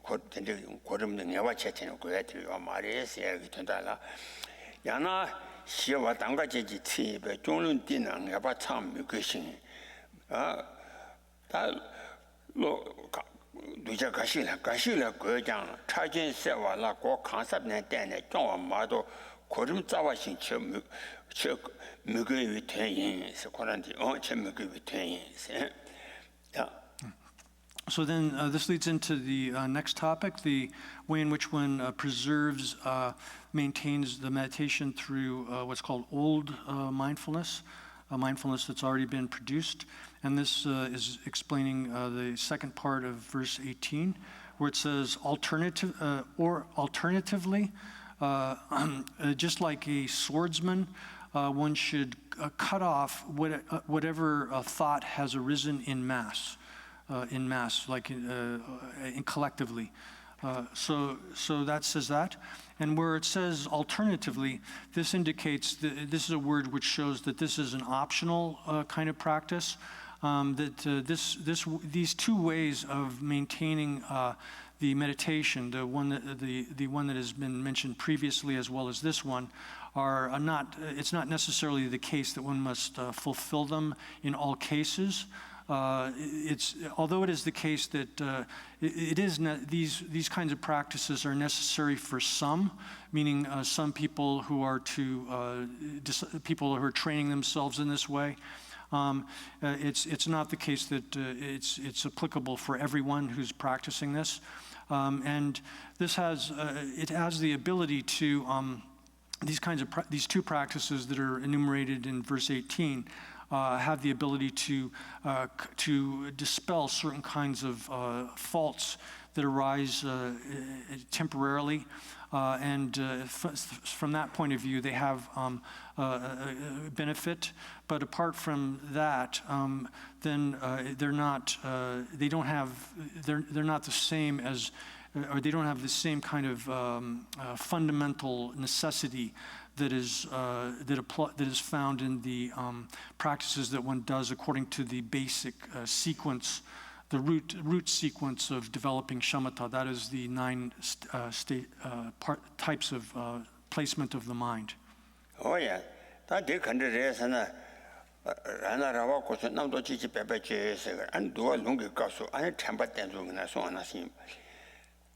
곧 덴디 고름는 내가 채채는 거야 들어 말에 세게 된다라 야나 시와 담가 전지 치인배 종루 디는 내가 참 그신 다 누자 가시라 거장 차진 세와라 고 강sab네 때네 정와 마도 고름 자와신 저 무거위 퇴인 세코란디 저 무거위 퇴인 야 So then this leads into the next topic, the way in which one preserves, maintains the meditation through what's called old mindfulness, mindfulness that's already been produced. And this is explaining the second part of verse 18, where it says, alternatively, just like a swordsman, one should cut off whatever thought has arisen in mass, like collectively. So that says that. And where it says alternatively, this indicates that this is a word which shows that this is an optional kind of practice. These two ways of maintaining the meditation, the one that has been mentioned previously as well as this one, are not. It's not necessarily the case that one must fulfill them in all cases. Although it is the case that these kinds of practices are necessary for some, meaning some people who are people who are training themselves in this way. It's not the case that it's applicable for everyone who's practicing this, and this has the ability to these two practices that are enumerated in verse 18. Have the ability to dispel certain kinds of faults that arise temporarily, and from that point of view, they have a benefit. But apart from that, then they're not the same as, or they don't have the same kind of fundamental necessity that is found in the practices that one does according to the basic sequence, the root sequence of developing shamatha. That is the 9 types of placement of the mind. Oh yeah, that they can do Rana Rawa question number Chichi Pepe and do a longer gossip and temper dancing and so on as him.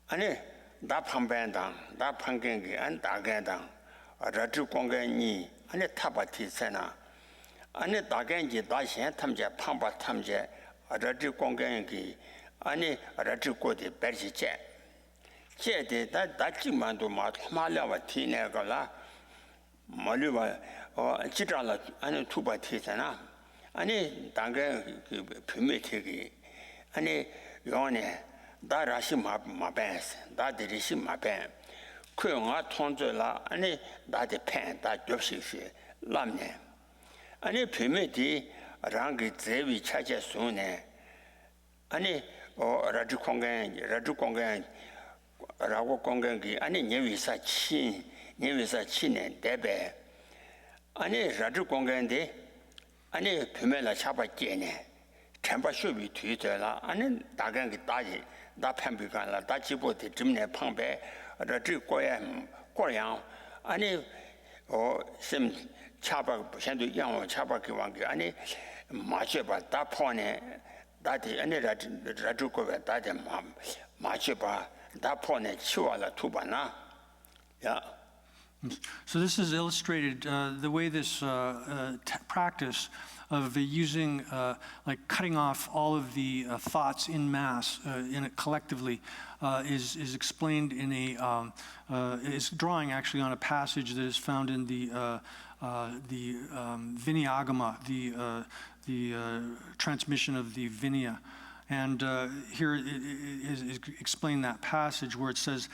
And that pambandang, that panking and dagandang. Raju Kongan and a Tabati Sena, and a Daganji Dashan Tamja Pamba Tamja, a Raju Kongangi, and a Raju Kodi Berji Jet. Jet that Dachimando Mat Malawa Tina Gala, Maluva or Chitala and Tuba Tisana, and a Dangan Pumitigi, and a Yone, that Rashim Mabans, that Rishim Maban. Kuanga Tonzola, and that depend that Joseph Lamne. And a Pimiti, Rangi Zevi Chacha Sune, and Raju Kongan, Rago Kongangi, and Nevisa Chin and Debe, and Raju Kongandi, and a Pimela Chapa Jene, Tempa should be Twitter, and Dagangi Daji, that Pambicala, Dachibo, the Jimne Pambe. The Korean, and some Chapa, Shandu Yang, Chapa Kiwangi, and Macheba, that pony, that any Rajuko, that Macheba, that pony, Chuala Tubana. Yeah. So this is illustrated, the way this practice of using, like cutting off all of the thoughts in mass, collectively, is explained in is drawing actually on a passage that is found in the Vinayagama, the transmission of the Vinaya. And here is explain that passage where it says,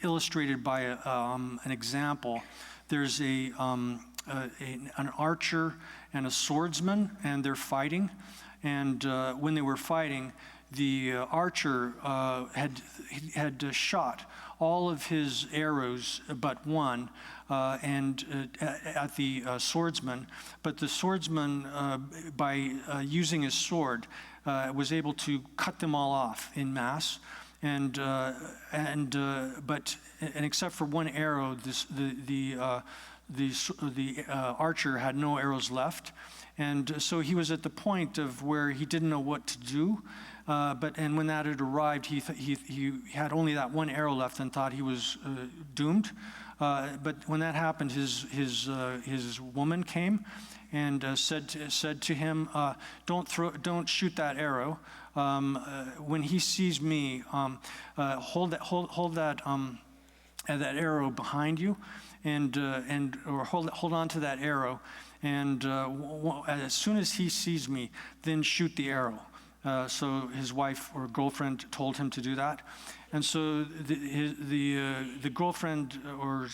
illustrated by an example. There's a an archer and a swordsman, and they're fighting. And when they were fighting, the archer had shot all of his arrows but one, at the swordsman. But the swordsman, by using his sword, was able to cut them all off en masse. And except for one arrow, the archer had no arrows left. And so he was at the point of where he didn't know what to do. And when that had arrived, he had only that one arrow left and thought he was doomed. But when that happened, his woman came and said to him, "Don't shoot that arrow. When he sees me, hold that arrow behind you, or hold on to that arrow, and as soon as he sees me, then shoot the arrow." So his wife or girlfriend told him to do that, and so the girlfriend, or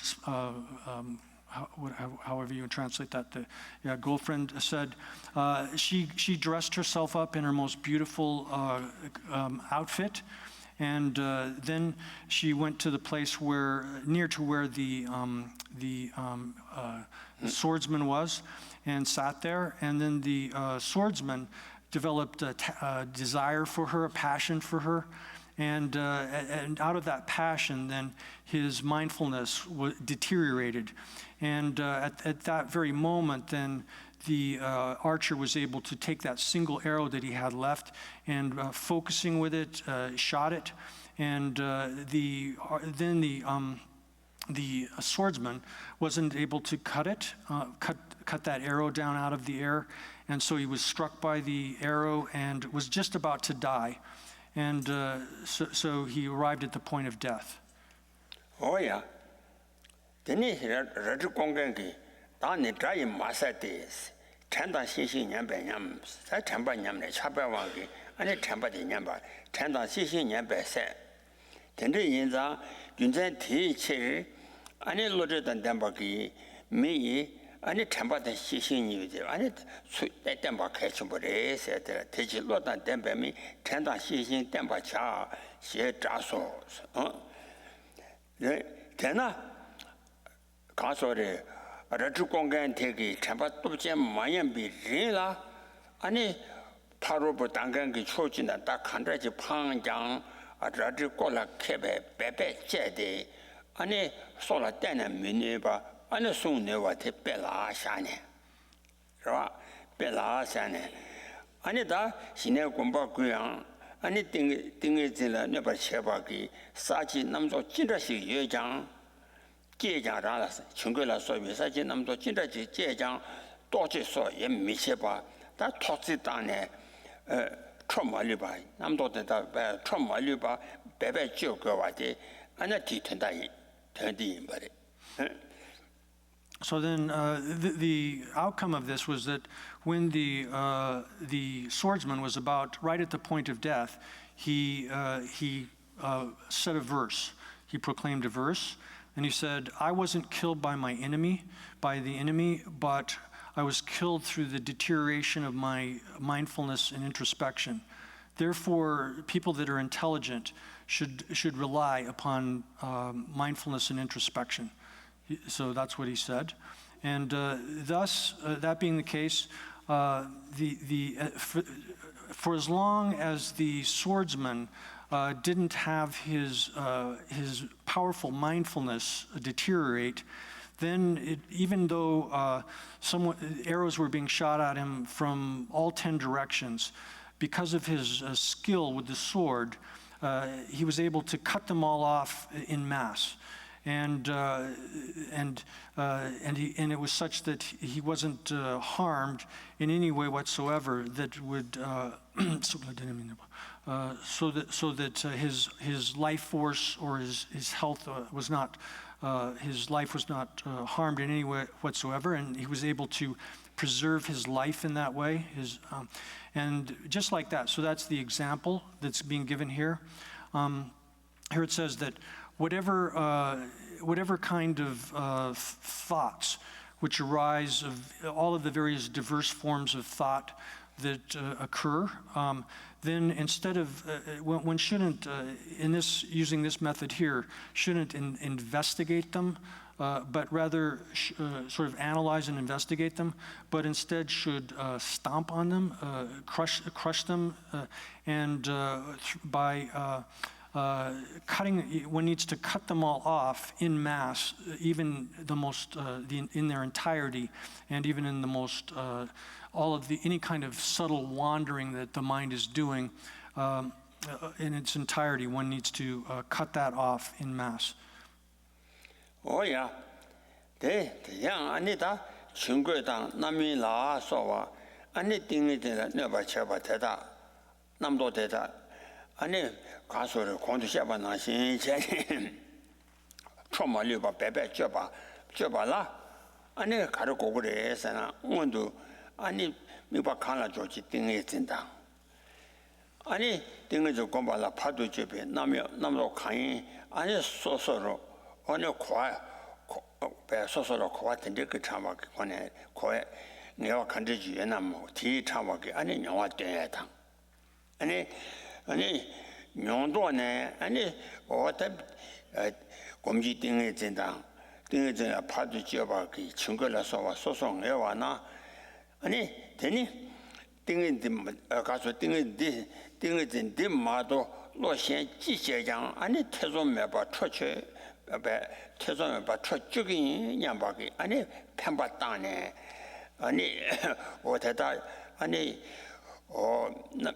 however you translate that, the girlfriend said, she dressed herself up in her most beautiful outfit, and then she went to the place near to where the swordsman was, and sat there. And then the swordsman developed a desire for her, a passion for her. And out of that passion, then his mindfulness deteriorated. And at that very moment, then the archer was able to take that single arrow that he had left, and focusing with it, shot it. And then the swordsman wasn't able to cut that arrow down out of the air. And so he was struck by the arrow and was just about to die. And so he arrived at the point of death. Oh yeah. Then he ratu kongengi tani drai masatis tanda sisi nyambe nyam sa tamba nyamne chabe wangi ane tamba di nyamba tanda sisi nyambe se. Then the yinza yunzen ti chi ane loje dan tamba ki mi ane tamba da sisi nyude ane su tamba kachmbore se te teji lo dan tamba mi tanda sisi tamba cha xie zhaso. Then 가서래 아주 공간 되기 참바 또제 마연비 리라 아니 타로부 당간기 초진다 딱 한다지 방장 아주 꼴라 케베 베베 제데 아니 소라 때는 미네바 아니 송네와 테벨라 샤네 그봐 벨라 샤네 아니 다 신의 공부 그냥 아니 띵에질라 네바 셰바기 사지 남조 진짜시 예장 제장라라 청거라 소비 사지 남조 진짜지 제장 도지소 예 미셰바 다 토지단에 트마리바 남도다 배 트마리바 베베 지역과데 아니 뒤튼다이 된디인바리. So then the outcome of this was that when the swordsman was about right at the point of death, he said a verse. He proclaimed a verse, and he said, "I wasn't killed by the enemy, but I was killed through the deterioration of my mindfulness and introspection. Therefore, people that are intelligent should rely upon mindfulness and introspection." So that's what he said, and thus, that being the case, for as long as the swordsman didn't have his powerful mindfulness deteriorate, then even though arrows were being shot at him from all 10 directions, because of his skill with the sword, he was able to cut them all off en masse. And it was such that he wasn't harmed in any way whatsoever that would so that his life force or his health was not harmed in any way whatsoever, and he was able to preserve his life in that way. And just like that, so that's the example that's being given here. Here it says that whatever kind of thoughts which arise of all of the various diverse forms of thought that occur, then instead of, one shouldn't, using this method here, shouldn't investigate them, but rather sort of analyze and investigate them, but instead should stomp on them, crush them, and by cutting, one needs to cut them all off in mass, even the most, in their entirety, and even in the most, any kind of subtle wandering that the mind is doing in its entirety, one needs to cut that off in mass. Oh yeah, the young Anita, Chungurdan, Nami La Sova, Ani Dignity never Chaba Teta, Namdo Teta, Ani Castle, Contushaba Nashi, Trauma Luba, Bebe, Jabala, Ani Karagogres, and Undu, Ani Mibakana George Dingy in down. Ani Dingy Gombala Padu Jibi, Namdo Kain, Ani Sosoro. On your quiet, social quiet and liquor tamaki, one quiet, never country and tea tamaki, and in your day. Any Yondone, any or Gomji Ding it in down, Ding it in a part of Jabaki, Chungula Sova, Sosong, Ewana, any Tenny, Ding it in Ding it in dim model, Loshan, Jijang, any Tezon Meba, Church. 태존을 봐 초죽이 냠바기 아니 펜바다네 아니 어디다 아니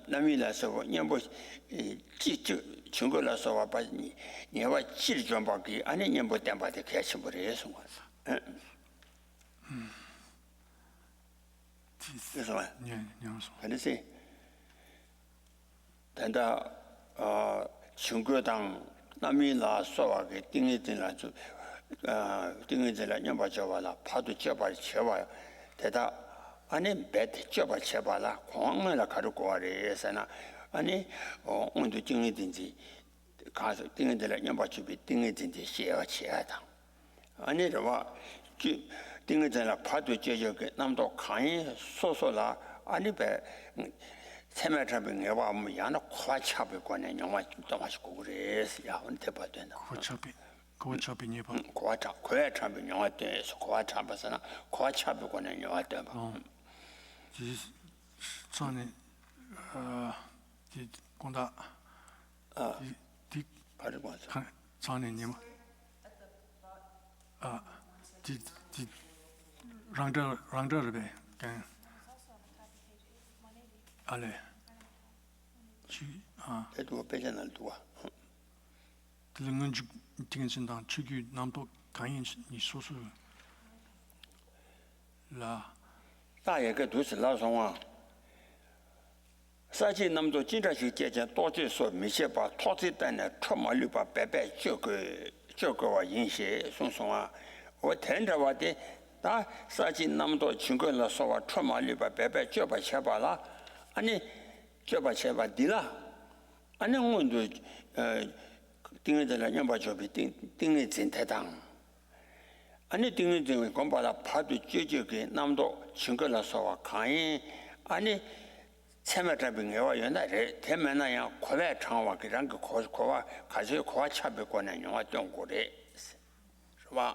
남이라서 냠보 지 증거라서 와 봐니 내가 질 좀 바기 아니 냠보 땜바데 개시 버려서 그래서 예, 녀서 그래서 단다 증거당 남이라 소와게 띵이들라 주 띵이들라 냠바져와라 파도 쪄봐 쳐봐요 대다 아니 배트 쪄봐 쳐봐라 공항을 가르고 와래서나 아니 온도 띵이든지 가서 띵이들라 냠바주비 띵이든지 시에와 치야다 아니 와 띵이들라 파도 쪄져게 남도 강이 소소라 아니 배 세메트라빙에 와면 야나 과차비 권에 영화 좀 마시고 그래서 야 언제 봐도나 과차비 니바 과차비 영화 때에서 과차바서나 과차비 권에 영화 때 봐. 지 전에 이 공다 디 가지고 와서 전에 님 디 랑더르베 간 알레 그래도 배전을 두어 들은 중 띵진당 추규 남도 강인 니 소수 라大爷个都是老双啊사실 남도 진짜시 제자 도지说没些把托子单的出马六把白白这个我引些送送啊我听着我的다 사실 남도 친구를 서와出马六把白白这把切把啦 아니 저봐 제발 디라 아니 오늘도 띵에들 냠바 저비 띵에 진태당 아니 띵에 공부하다 파도 쥐쥐게 남도 친구라서와 강이 아니 세메트라빙에와 연달에 대면나야 고외 창와 그런 거 고와 가서 고와 차別권에 영화 동고래 봐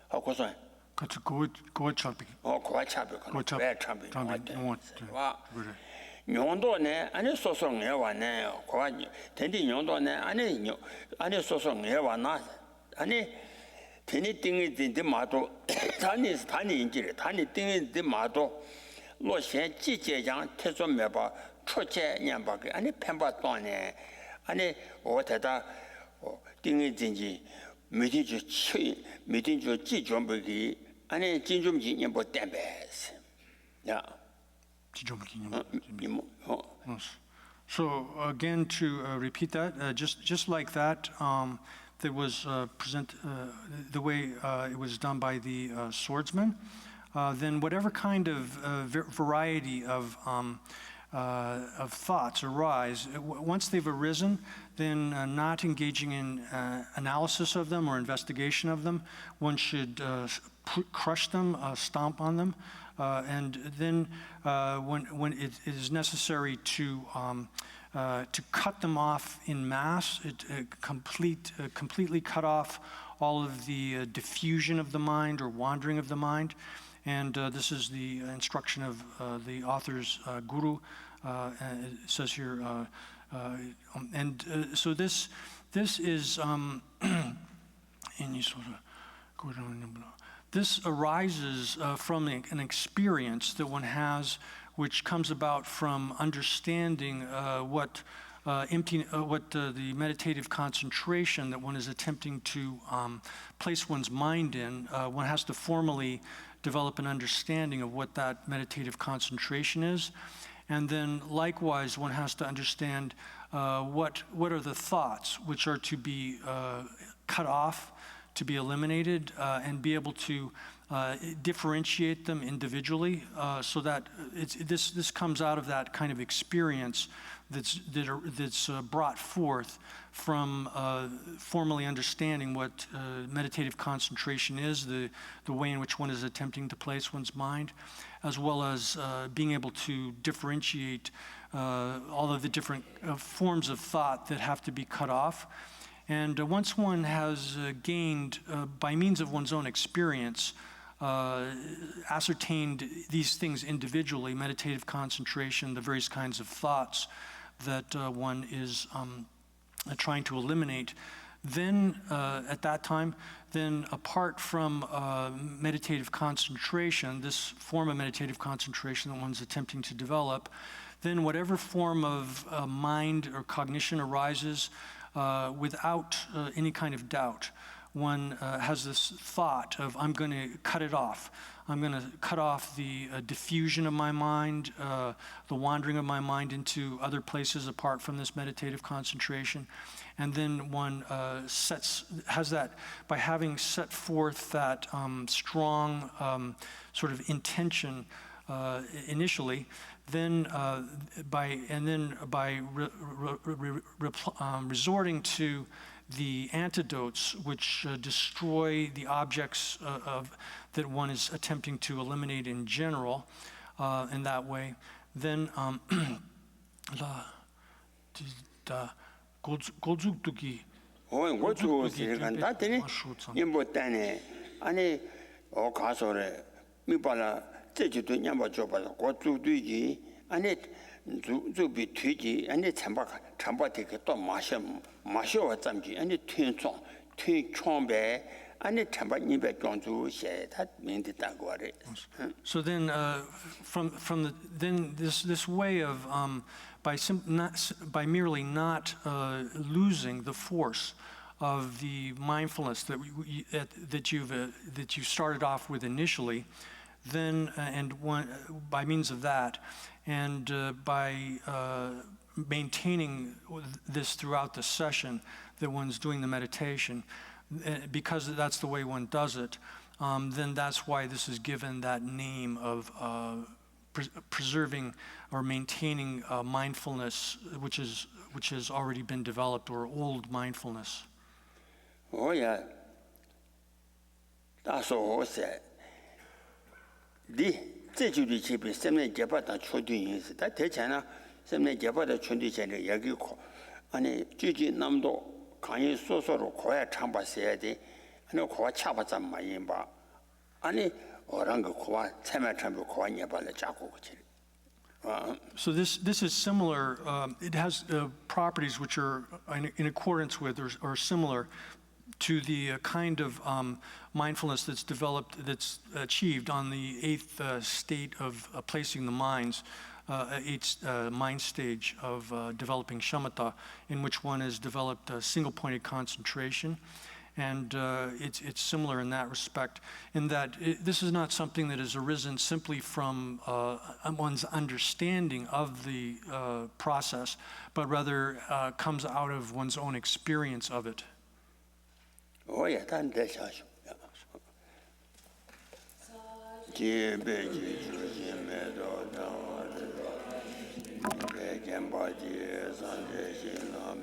하고서 같이 고와 차비 고와 차別고와 차비 와 용도네 아니 소송에 왔네 고아 된디 용도네 아니 소송에 왔나 아니 되니 띵이 마도 단이 인지를 단이 띵이 마도 로션 지제장 태좀 매봐 초제 냠바게 아니 펜바 또네 아니 어디다 띵이 진지 미디주 지좀버기 아니 진좀지 냠보 땜베스 야 So again, to repeat that, just like that, that was the way it was done by the swordsman. Then whatever kind of variety of of thoughts arise. Once they've arisen, then not engaging in analysis of them or investigation of them, one should crush them, stomp on them, and then when it is necessary to cut them off in mass, completely cut off all of the diffusion of the mind or wandering of the mind. And this is the instruction of the author's guru. It says here, so this is this arises from an experience that one has, which comes about from understanding what the meditative concentration that one is attempting to place one's mind in. One has to formally develop an understanding of what that meditative concentration is. And then likewise, one has to understand what are the thoughts which are to be cut off, to be eliminated, and be able to differentiate them individually, so that this comes out of that kind of experience that's brought forth from formally understanding what meditative concentration is, the way in which one is attempting to place one's mind, as well as being able to differentiate all of the different forms of thought that have to be cut off. And once one has gained, by means of one's own experience, ascertained these things individually, meditative concentration, the various kinds of thoughts that one is trying to eliminate, then at that time, then apart from meditative concentration, this form of meditative concentration that one's attempting to develop, then whatever form of mind or cognition arises without any kind of doubt, one has this thought of, I'm going to cut it off. I'm going to cut off the diffusion of my mind, the wandering of my mind into other places apart from this meditative concentration. And then one has that, by having set forth that strong sort of intention initially, then by resorting to the antidotes which destroy the objects that one is attempting to eliminate in general, in that way, then zubi tuji ane chamba teke to masho zamji ane tun chombe ane chamba nibe jonzu she that means that. So then this way of by merely not losing the force of the mindfulness that you started off with initially, then by means of that, and by maintaining this throughout the session that one's doing the meditation, because that's the way one does it, then that's why this is given that name of preserving or maintaining mindfulness, which has already been developed, or old mindfulness. Oh yeah, that's all said. The 주디 집에 샘내 개발다 초딩이 있어. 다 대체나 샘내 개발다 초딩이 여기고 아니 주지 남도 강의 소소로 고야 참바셔야 돼. 아니 고와 차바자 많이 봐. 아니 어랑 거 고와 참아 참고 고와 예발을 잡고 그치. So this is similar. It has properties which are in accordance with or similar to the kind of mindfulness that's developed, that's achieved on the eighth state of placing the minds, eighth mind stage of developing shamatha, in which one has developed a single-pointed concentration. And it's similar in that respect, in that this is not something that has arisen simply from one's understanding of the process, but rather comes out of one's own experience of it. Oh yeah, that's Kembaji Sanje Shila